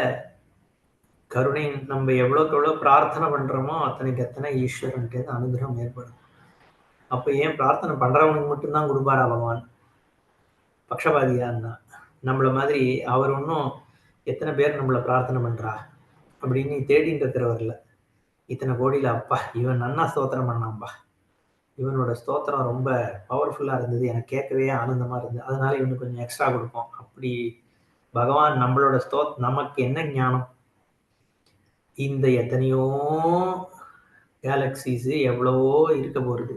கருணை நம்ம எவ்வளோக்கு எவ்வளோ பிரார்த்தனை பண்றோமோ அத்தனைக்கு எத்தனை ஈஸ்வரன்ட்டு அனுகிரகம் ஏற்படும். அப்ப ஏன் பிரார்த்தனை பண்றவனுக்கு மட்டும்தான் கொடுப்பாரா பகவான்? பக்ஷபாதியா இருந்தா நம்மள மாதிரி அவர் ஒன்றும் எத்தனை பேர் நம்மளை பிரார்த்தனை பண்றா அப்படின்னு தேடிட்டு இருக்கிறவர்ல. இத்தனை கோடியில அப்பா இவன் நன்னா ஸ்தோத்திரம் பண்ணான்பா, இவனோட ஸ்தோத்திரம் ரொம்ப பவர்ஃபுல்லா இருந்தது, எனக்கு கேட்கவே ஆனந்தமா இருந்தது, அதனால இவனுக்கு கொஞ்சம் எக்ஸ்ட்ரா கொடுப்போம். அப்படி பகவான் நம்மளோட நமக்கு என்ன ஞானம்? இந்த எத்தனையோ கேலக்சிஸ் எவ்வளவோ இருக்க போறது,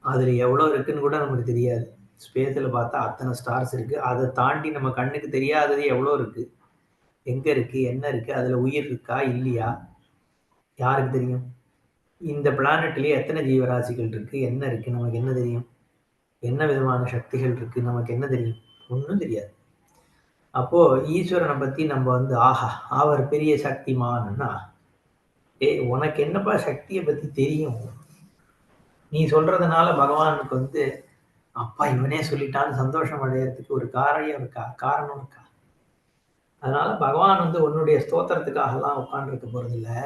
அதுல எவ்வளவு இருக்குன்னு கூட நமக்கு தெரியாது. ஸ்பேஸ்ல பார்த்தா அத்தனை ஸ்டார்ஸ் இருக்கு, அதை தாண்டி நம்ம கண்ணுக்கு தெரியாதது எவ்வளோ இருக்கு, எங்க இருக்கு, என்ன இருக்கு, அதுல உயிர் இருக்கா இல்லையா, யாருக்கு தெரியும்? இந்த பிளானட்லயே எத்தனை ஜீவராசிகள் இருக்கு, என்ன இருக்கு, நமக்கு என்ன தெரியும்? என்ன விதமான சக்திகள் இருக்கு, நமக்கு என்ன தெரியும்? ஒன்றும் தெரியாது. அப்போ ஈஸ்வரனை பத்தி நம்ம வந்து ஆஹா அவர் பெரிய சக்திமான்னா, உனக்கு என்னப்பா சக்தியை பத்தி தெரியும்? நீ சொல்றதுனால பகவானுக்கு வந்து அப்பா இவனே சொல்லிட்டான்னு சந்தோஷம் அடையறதுக்கு ஒரு காரியம் இருக்கா, காரணம் இருக்கா? அதனால பகவான் வந்து உன்னுடைய ஸ்தோத்திரத்துக்காகலாம் உட்கார்ந்துருக்க போறது இல்லை.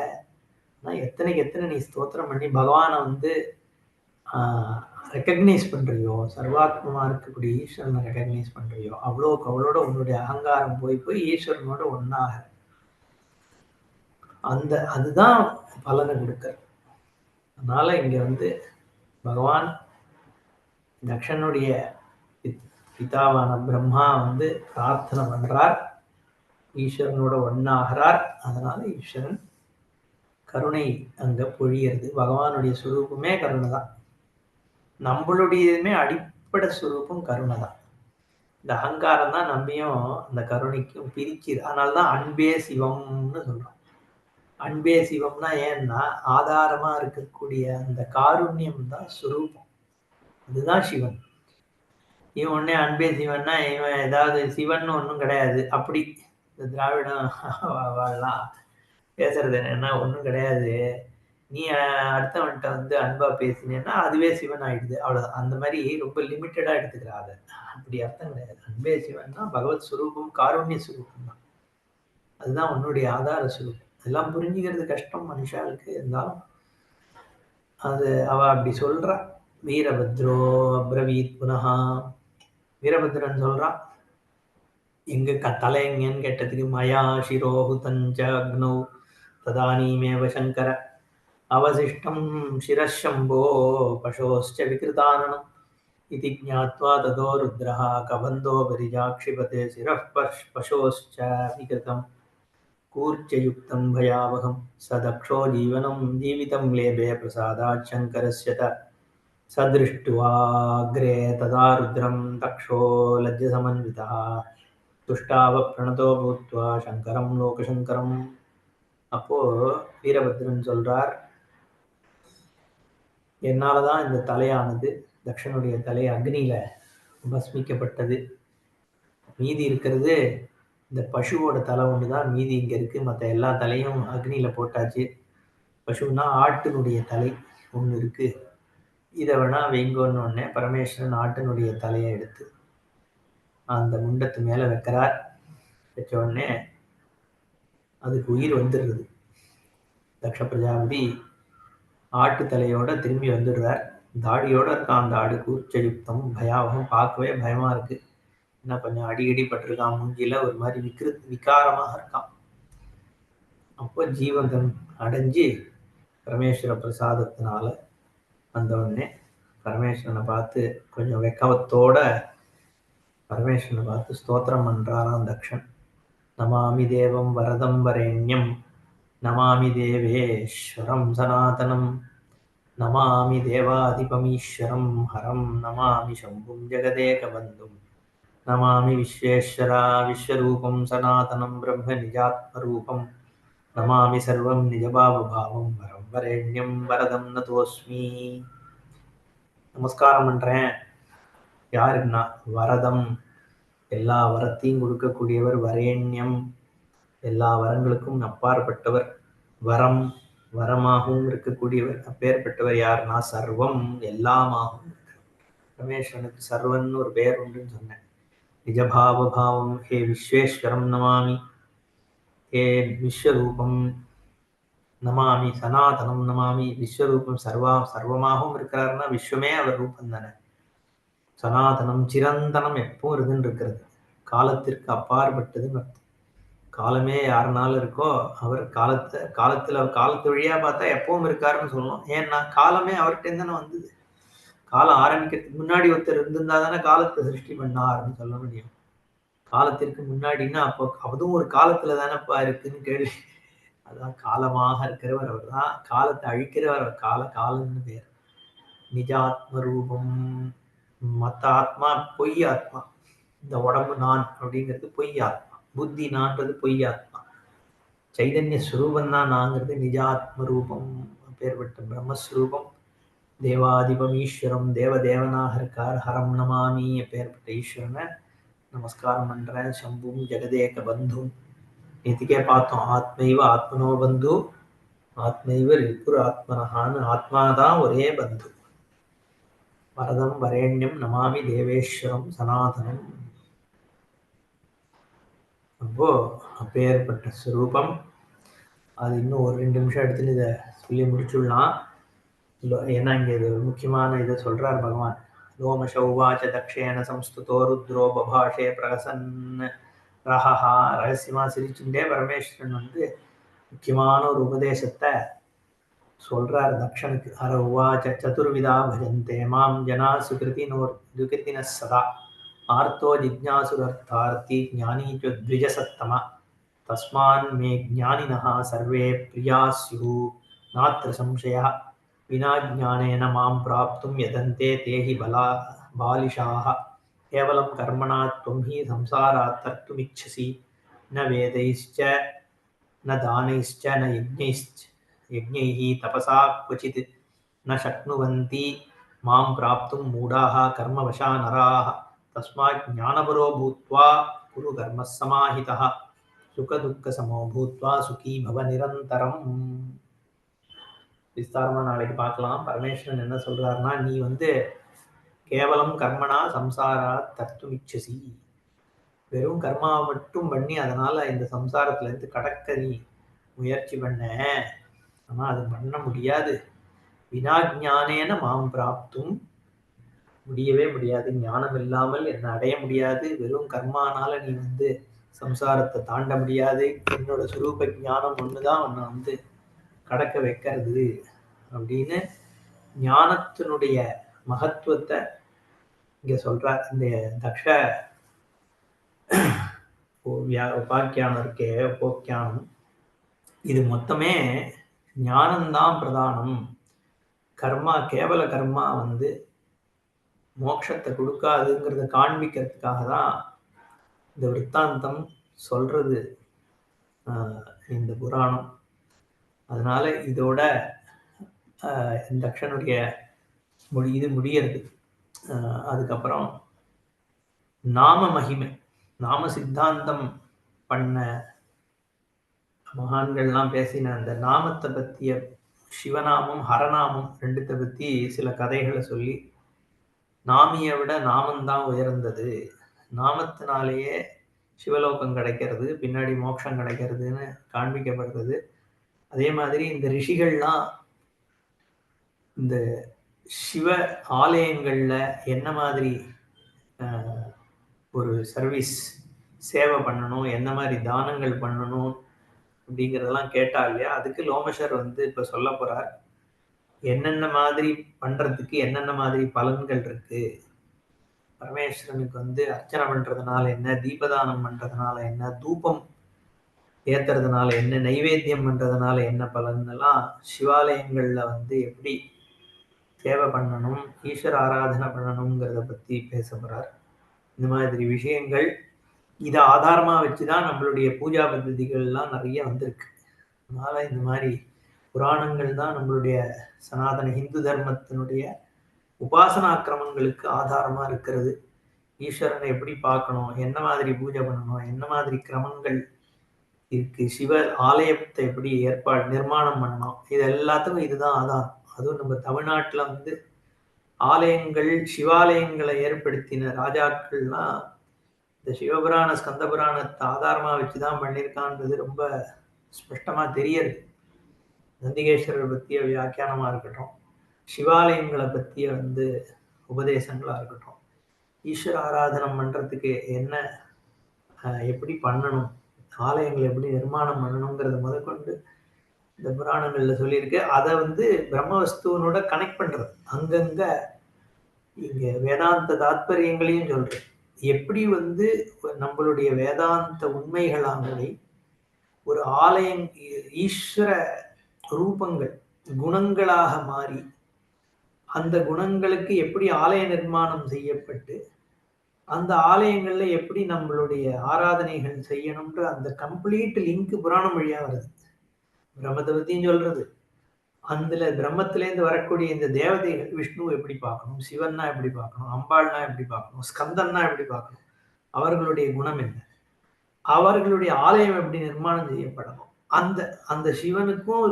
ஆனால் எத்தனைக்கு எத்தனை நீ ஸ்தோத்திரம் பண்ணி பகவானை வந்து ரெக்கக்னைஸ் பண்றியோ, சர்வாத்மமா இருக்கக்கூடிய ஈஸ்வரனை ரெக்கக்னைஸ் பண்றியோ, அவ்வளோக்கு அவ்வளோட உன்னுடைய அகங்காரம் போய் போய் ஈஸ்வரனோட ஒன்னாக அதுதான் பலனை கொடுக்கறது. அதனால இங்க வந்து பகவான் தக்ஷனுடைய பிதாவான பிரம்மா வந்து பிரார்த்தனை பண்றார், ஈஸ்வரனோட ஒன்னாகிறார். அதனால ஈஸ்வரன் கருணை அங்க பொழியறது. பகவானுடைய சுரூபமே கருணை தான், நம்மளுடையதுமே அடிப்படை சுரூபம் கருணை தான். இந்த அகங்காரம் தான் நம்மையும் அந்த கருணைக்கும் பிரிக்குது. அதனால்தான் அன்பே சிவம்னு சொல்றோம். அன்பே சிவம்னா ஏன்னா ஆதாரமா இருக்கக்கூடிய அந்த காருண்யம் தான் சுரூபம், அதுதான் சிவன். இவன் உடனே அன்பே சிவன்னா இவன் ஏதாவது சிவன் ஒன்றும் கிடையாது. அப்படி இந்த திராவிடம் வாழலாம் பேசுறது என்னன்னா ஒன்றும் கிடையாது, நீ அடுத்தவன்கிட்ட வந்து அன்பா பேசினேன்னா அதுவே சிவன் ஆயிடுது, அவ்வளவுதான். அந்த மாதிரி ரொம்ப லிமிட்டடா எடுத்துக்கிறாங்க. அப்படி அர்த்தம் கிடையாது. அன்பே சிவன்னா பகவத் சுரூபம், காருண்ய சுரூபம் தான், அதுதான் உன்னுடைய ஆதார சுரூபம். எல்லாம் புரிஞ்சுக்கிறது கஷ்டம் மனுஷாளுக்கு, இருந்தாலும் அது அவ அப்படி சொல்றா. வீரபத்ரோ அப்ரவீத் புனஹா, வீரபத்ரன் சொல்றான் எங்க தலை எங்கன்னு கேட்டதுக்கு மயா சிரோஹுதஞ்ச அக்னௌ ததானீமேவ சங்கர அவசிஷ்டம் சிரஷம்போ பசோஸ்ச விகிருதானனம் இதி ஞாத்வா ததோ ருத்ரஹ கபந்தோ பரிஜாக்ஷிபதே சிரः பசோஸ்ச விகிருதம் கூர்ச்சயுக்தம் பயாவகம் ச தக்ஷோ ஜீவிதம் லேபே பிரசாதாத் சங்கரஸ்ய சதிருஷ்டுவாக்ரே ததா ருத்ரம் தக்ஷோ லஜ்ஜசமன்விதः துஷ்டாவ பிரணதோ பூத்வா சங்கரம் லோகசங்கரம். அப்போ வீரபத்ரன் சொல்றார், என்னாலதான் இந்த தலையானது, தக்ஷனுடைய தலை அக்னியில பஸ்மிக்கப்பட்டது. மீதி இருக்கிறது இந்த பசுவோட தலை ஒண்ணுதான் மீதி இங்க இருக்கு, மற்ற எல்லா தலையும் அக்னியில போட்டாச்சு. பசுன்னா ஆட்டினுடைய தலை ஒண்ணு இருக்கு, இதை வேணா வைங்கோன்னு உடனே பரமேஸ்வரன் ஆட்டினுடைய தலையை எடுத்து அந்த முண்டத்து மேல வைக்கிறார். வச்ச உடனே அதுக்கு உயிர் வந்துடுறது. தக்ஷ பிரஜாபதி ஆட்டு தலையோட திரும்பி வந்துடுறார். தாடியோட இருக்கான் அந்த ஆடு, கூர்ச்சயுக்தம் பயாவகம், பார்க்கவே பயமா இருக்கு. என்ன கொஞ்சம் அடிக்கடி பட்டிருக்கான், மூஞ்சில ஒரு மாதிரி விகாரமாக இருக்கான். அப்போ ஜீவந்தம் அடைஞ்சு பரமேஸ்வர பிரசாதத்தினால வந்த உடனே பரமேஸ்வரனை பார்த்து கொஞ்சம் வெக்கவத்தோட பரமேஸ்வரனை பார்த்து ஸ்தோத்திரம் பண்றாராம் தக்ஷன். நமாமி தேவம் வரதம் வரேண்யம், நமாமி தேவேஸ்வரம் சனாதனம், நமாமி தேவாதிபமீஸ்வரம் ஹரம், நமாமி சம்பும் ஜெகதேகபந்தும், நமாமி விஸ்வேஸ்வரா விஸ்வரூபம் சனாதனம் பிரம்ம நிஜாத்மரூபம், நமாமி சர்வம் நிஜபாவபாவம் வரம் வரேண்யம் வரதம் நதோஸ்மி. நமஸ்காரம் பண்றேன். யாருன்னா வரதம், எல்லா வரத்தையும் கொடுக்கக்கூடியவர், வரேண்யம் எல்லா வரங்களுக்கும் அப்பாற்பட்டவர், வரம் வரமாகவும் இருக்கக்கூடியவர், அப்பேற்பட்டவர் யாருன்னா சர்வம் எல்லாமாகவும். பரமேஸ்வரனுக்கு சர்வன் ஒரு பெயர் உண்டுன்னு சொன்னேன். நிஜபாவபாவம், ஹே விஸ்வேஸ்வரம் நமாமி, ஹே விஸ்வரூபம் நமாமி, சனாதனம் நமாமி. விஸ்வரூபம் சர்வமாகவும் இருக்கிறாருன்னா விஸ்வமே அவர் ரூபம் தானே. சனாதனம் சிரந்தனம், எப்பவும் இருந்துன்னு இருக்கிறது, காலத்திற்கு அப்பாற்பட்டதுன்னு அர்த்தம். காலமே யாருனாலும் இருக்கோ அவர் காலத்து வழியா பார்த்தா எப்பவும் இருக்காருன்னு சொல்லணும். ஏன்னா காலமே அவர்கிட்ட தானே வந்தது. காலம் ஆரம்பிக்கிறதுக்கு முன்னாடி ஒருத்தர் இருந்திருந்தா தானே காலத்தை சிருஷ்டி பண்ணாருன்னு சொல்ல முடியும். காலத்திற்கு முன்னாடின்னா அப்போ அதுவும் ஒரு காலத்துல தானேப்பா இருக்குன்னு கேள்வி. அதான் காலமாக இருக்கிறவர் அவர் தான். காலத்தை அழிக்கிறவர் அவர். காலன்னு பேர். நிஜாத்ம ரூபம். மத்த ஆத்மா பொய் ஆத்மா. இந்த உடம்பு நான் அப்படிங்கிறது பொய் ஆத்மா. புத்தி நான்றது பொய் ஆத்மா. சைதன்ய ஸ்வரூபம் தான் நாங்கிறது நிஜாத்ம ரூபம். பேர்பட்ட பிரம்மஸ்வரூபம். தேவாதிபம் ஈஸ்வரம் தேவதேவனாக இருக்கார். ஹரம் நமாமி பேர்பட்ட ஈஸ்வரனை நமஸ்காரம் பண்றேன். சம்பும் ஜெகதேக பந்தும் நேத்திக்கே பார்த்தோம். ஆத்மைவ ஆத்மனோ பந்து ஆத்மைவ ரிபுர் ஆத்மனஹான்னு ஆத்மாதான் ஒரே பந்து. வரதம் வரேண்யம் நமாமி தேவேஸ்வரம் சனாதனம். அப்போ அப்பேற்பட்ட ஸ்வரூபம். அது இன்னும் ஒரு 2 நிமிஷம் எடுத்துன்னு இதை சொல்லி முடிச்சுடலாம். ஏன்னா இங்க இது முக்கியமான இதை சொல்றார் பகவான். லோமஷ உவாச்ச தக்ஷேன சம்ஸ்துதோ ருத்ரோ பபாஷே பிரகசன் ரஹஹா. ரகசியமா சிரிச்சுட்டே பரமேஸ்வரன் வந்து முக்கியமான ஒரு உபதேசத்தை சொல்றார் தக்ஷனுக்கு. அர உவாச்ச சதுர்விதா பஜந்தே மாம் ஜனா சுகிருதின சதா ஆர்த்தோ ஜிஜ்ஞாசுரர்த்தார்த்தி ஞானி த்விஜசத்தம தஸ்மான் மே ஞானினஹ சர்வே பிரியா ஸ்யு நாத்ர சம்சயः வினா ஞானேன மாம் பிராப்தும் யதந்தே தேஹி பாலிஷாः கேவலம் கர்மணா த்வம் ஹி சம்சாராத் தர்த்துமிச்சசி ந வேதைश्च न दानैश्च न यज्ञैः तपसा क्वचित् न शक्नुवन्ति मां प्राप्तुं मूढाः कर्मवशा नराः तस्मात् ज्ञानपरो भूत्वा कुरु कर्मः समाहितः सुखदुःखसमो भूत्वा सुखी भव निरन्तरम्. விஸ்தாரமா நாளைக்கு பார்க்கலாம். பரமேஸ்வரன் என்ன சொல்றாருன்னா, நீ வந்து கேவலம் கர்மனா சம்சாரா தத்துமிச்சசி, வெறும் கர்மாவை மட்டும் பண்ணி அதனால இந்த சம்சாரத்துல இருந்து கடக்க நீ முயற்சி பண்ண. ஆனா அது பண்ண முடியாது. வினா ஞானேன மாம் பிராப்தும், முடியவே முடியாது. ஞானம் இல்லாமல் என்ன அடைய முடியாது. வெறும் கர்மானால நீ வந்து சம்சாரத்தை தாண்ட முடியாது. என்னோட சுரூப ஞானம் ஒண்ணுதான் உன்னை வந்து கடக்க வைக்கிறது அப்படின்னு ஞானத்தினுடைய மகத்துவத்தை இங்க சொல்றார். இந்த தக்ஷ உபாக்கியானம் இருக்கே, உபோக்கியானம், இது மொத்தமே ஞானம்தான் பிரதானம். கர்மா, கேவல கர்மா வந்து மோட்சத்தை கொடுக்காதுங்கிறத காண்பிக்கிறதுக்காக தான் இந்த விற்த்தாந்தம் சொல்றது இந்த புராணம். அதனால இதோட தக்ஷனுடைய இது முடியறது. அதுக்கப்புறம் நாம மகிமை, நாம சித்தாந்தம் பண்ண மகான்கள்லாம் பேசின அந்த நாமத்தை பற்றிய, சிவநாமம் ஹரநாமம் ரெண்டுத்தை பற்றி சில கதைகளை சொல்லி, நாமியை விட நாமந்தான் உயர்ந்தது, நாமத்தினாலேயே சிவலோகம் கிடைக்கிறது, பின்னாடி மோட்சம் கிடைக்கிறதுன்னு காண்பிக்கப்படுறது. அதே மாதிரி இந்த ரிஷிகள்லாம் இந்த சிவ ஆலயங்கள்ல என்ன மாதிரி ஒரு சர்வீஸ் சேவை பண்ணணும், என்ன மாதிரி தானங்கள் பண்ணணும் அப்படிங்கிறதெல்லாம் கேட்டா இல்லையா. அதுக்கு லோமஷர் வந்து இப்ப சொல்ல போறார். என்னென்ன மாதிரி பண்றதுக்கு என்னென்ன மாதிரி பலன்கள் இருக்கு, பரமேஸ்வரனுக்கு வந்து அர்ச்சனை பண்றதுனால என்ன, தீபதானம் பண்றதுனால என்ன, தூபம் ஏத்துறதுனால என்ன, நைவேத்தியம் பண்றதுனால என்ன பலன் எல்லாம், சிவாலயங்கள்ல வந்து எப்படி சேவை பண்ணணும், ஈஸ்வர ஆராதனை பண்ணணுங்கிறத பத்தி பேச போறார். இந்த மாதிரி விஷயங்கள் இதை ஆதாரமா வச்சுதான் நம்மளுடைய பூஜா பద్ధதிகள்லாம் நிறைய வந்திருக்கு. அதனால இந்த மாதிரி புராணங்கள் தான் நம்மளுடைய சனாதன ஹிந்து தர்மத்தினுடைய உபாசனா கிரமங்களுக்கு ஆதாரமா இருக்கிறது. ஈஸ்வரனை எப்படி பார்க்கணும், என்ன மாதிரி பூஜை பண்ணணும், என்ன மாதிரி கிரமங்கள் இருக்கு, சிவ ஆலயத்தை எப்படி நிர்மாணம் பண்ணணும், இது எல்லாத்துக்கும் இதுதான் ஆதாரம். அதுவும் நம்ம தமிழ்நாட்டுல வந்து ஆலயங்கள், சிவாலயங்களை ஏற்படுத்தின ராஜாக்கள்லாம் இந்த சிவபுராண ஸ்கந்த புராணத்தை ஆதாரமா வச்சுதான் பண்ணியிருக்கான்றது ரொம்ப ஸ்பஷ்டமா தெரியுது. நந்திகேஸ்வரரை பற்றிய வியாக்கியானமா இருக்கட்டும், சிவாலயங்களை பற்றிய வந்து உபதேசங்களா இருக்கட்டும், ஈஸ்வர ஆராதனம் பண்றதுக்கு என்ன எப்படி பண்ணணும், ஆலயங்கள் எப்படி நிர்மாணம் பண்ணணுங்கிறத முதற்கொண்டு இந்த புராணங்கள்ல சொல்லியிருக்கு. அதை வந்து பிரம்மவஸ்துவனோட கனெக்ட் பண்றது. அங்கங்க இங்க வேதாந்த தாத்பரியங்களையும் சொல்றது. எப்படி வந்து நம்மளுடைய வேதாந்த உண்மைகளானவை ஒரு ஆலயம் ஈஸ்வர ரூபங்கள் குணங்களாக மாறி அந்த குணங்களுக்கு எப்படி ஆலய நிர்மாணம் செய்யப்பட்டு அந்த ஆலயங்கள்ல எப்படி நம்மளுடைய ஆராதனைகள் செய்யணும்ன்ற அந்த கம்ப்ளீட் லிங்க் புராணம் வழியா வருது. பிரம்மத்தை பத்தியும் சொல்றது. அதுல பிரம்மத்திலேருந்து வரக்கூடிய இந்த தேவதைகள் விஷ்ணு எப்படி பார்க்கணும், சிவன்னா எப்படி பார்க்கணும், அம்பாள்னா எப்படி பார்க்கணும், ஸ்கந்தன்னா எப்படி பார்க்கணும், அவர்களுடைய குணம் என்ன, அவர்களுடைய ஆலயம் எப்படி நிர்மாணம் செய்யப்படணும், அந்த அந்த சிவனுக்கும்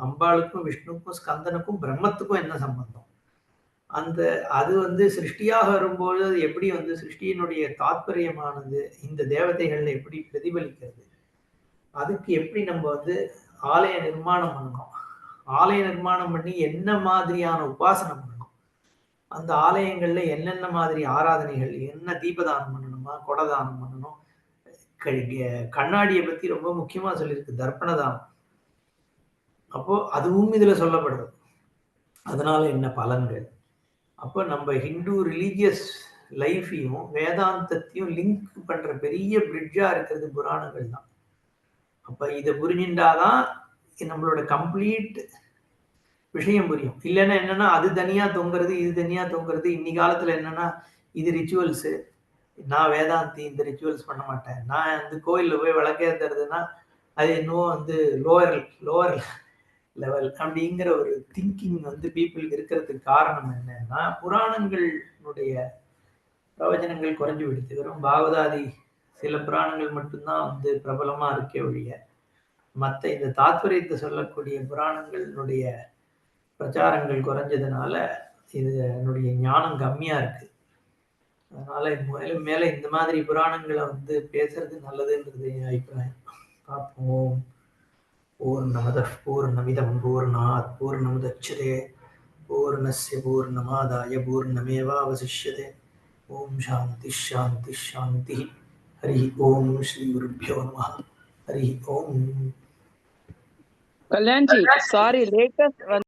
அம்பாளுக்கும் விஷ்ணுக்கும் ஸ்கந்தனுக்கும் பிரம்மத்துக்கும் என்ன சம்பந்தம், அந்த அது வந்து சிருஷ்டியாக வரும்போது அது எப்படி வந்து சிருஷ்டியினுடைய தாத்பரியமானது இந்த தேவதைகள்ல எப்படி பிரதிபலிக்கிறது, அதுக்கு எப்படி நம்ம வந்து ஆலய நிர்மாணம் பண்ணணும், ஆலய நிர்மாணம் பண்ணி என்ன மாதிரியான உபாசனை பண்ணணும், அந்த ஆலயங்கள்ல என்னென்ன மாதிரி ஆராதனைகள், என்ன தீபதானம் பண்ணணுமா, கொடதானம் பண்ணணும், கண்ணாடியை பத்தி ரொம்ப முக்கியமா சொல்லியிருக்கு, தர்ப்பணதானம். அப்போ அதுவும் இதுல சொல்லப்படுது. அதனால என்ன பலன்கள். அப்போ நம்ம ஹிந்து ரிலீஜியஸ் லைஃபையும் வேதாந்தத்தையும் லிங்க் பண்ற பெரிய பிரிட்ஜா இருக்கிறது புராணங்கள் தான். அப்ப இதை புரிஞ்சுட்டாதான் நம்மளோட கம்ப்ளீட் விஷயம் புரியும். இல்லைன்னா என்னன்னா அது தனியா தொங்குறது, இது தனியா தொங்குறது. இன்னி காலத்துல என்னன்னா இது ரிச்சுவல்ஸ், நான் வேதாந்தி, இந்த ரிச்சுவல்ஸ் பண்ண மாட்டேன், நான் வந்து கோயில்ல போய் விளக்கேற்றுறதுன்னா அது இன்னும் வந்து லோவர் லெவல் அப்படிங்கிற ஒரு திங்கிங் வந்து பீப்புளுக்கு இருக்கிறதுக்கு காரணம் என்னன்னா புராணங்களுடைய பிரவச்சனங்கள் குறைஞ்சு விடுத்து. வெறும் பாகவதாதி சில புராணங்கள் மட்டும்தான் வந்து பிரபலமா இருக்கே ஒழிய மற்ற இந்த தாத்பரியத்தை சொல்லக்கூடிய புராணங்களுடைய பிரச்சாரங்கள் குறைஞ்சதுனால இது என்னுடைய ஞானம் கம்மியா இருக்கு. அதனால மேலும் மேல இந்த மாதிரி புராணங்களை வந்து பேசுறது நல்லதுன்றது என் அபிப்பிராயம். பார்ப்போம். பூர்ணமதః பூர்ணமிதம் பூர்ணாத் பூர்ணமுதச்யதே பூர்ணஸ்ய பூர்ணமாதாய பூர்ணமேவாவசிஷ்யதே. ஓம் சாந்தி சாந்தி சாந்தி. ஹரி ஓம் ஸ்ரீ குருभ्यो நமः. ஹரி ஓம். Kalyanji, sorry, latest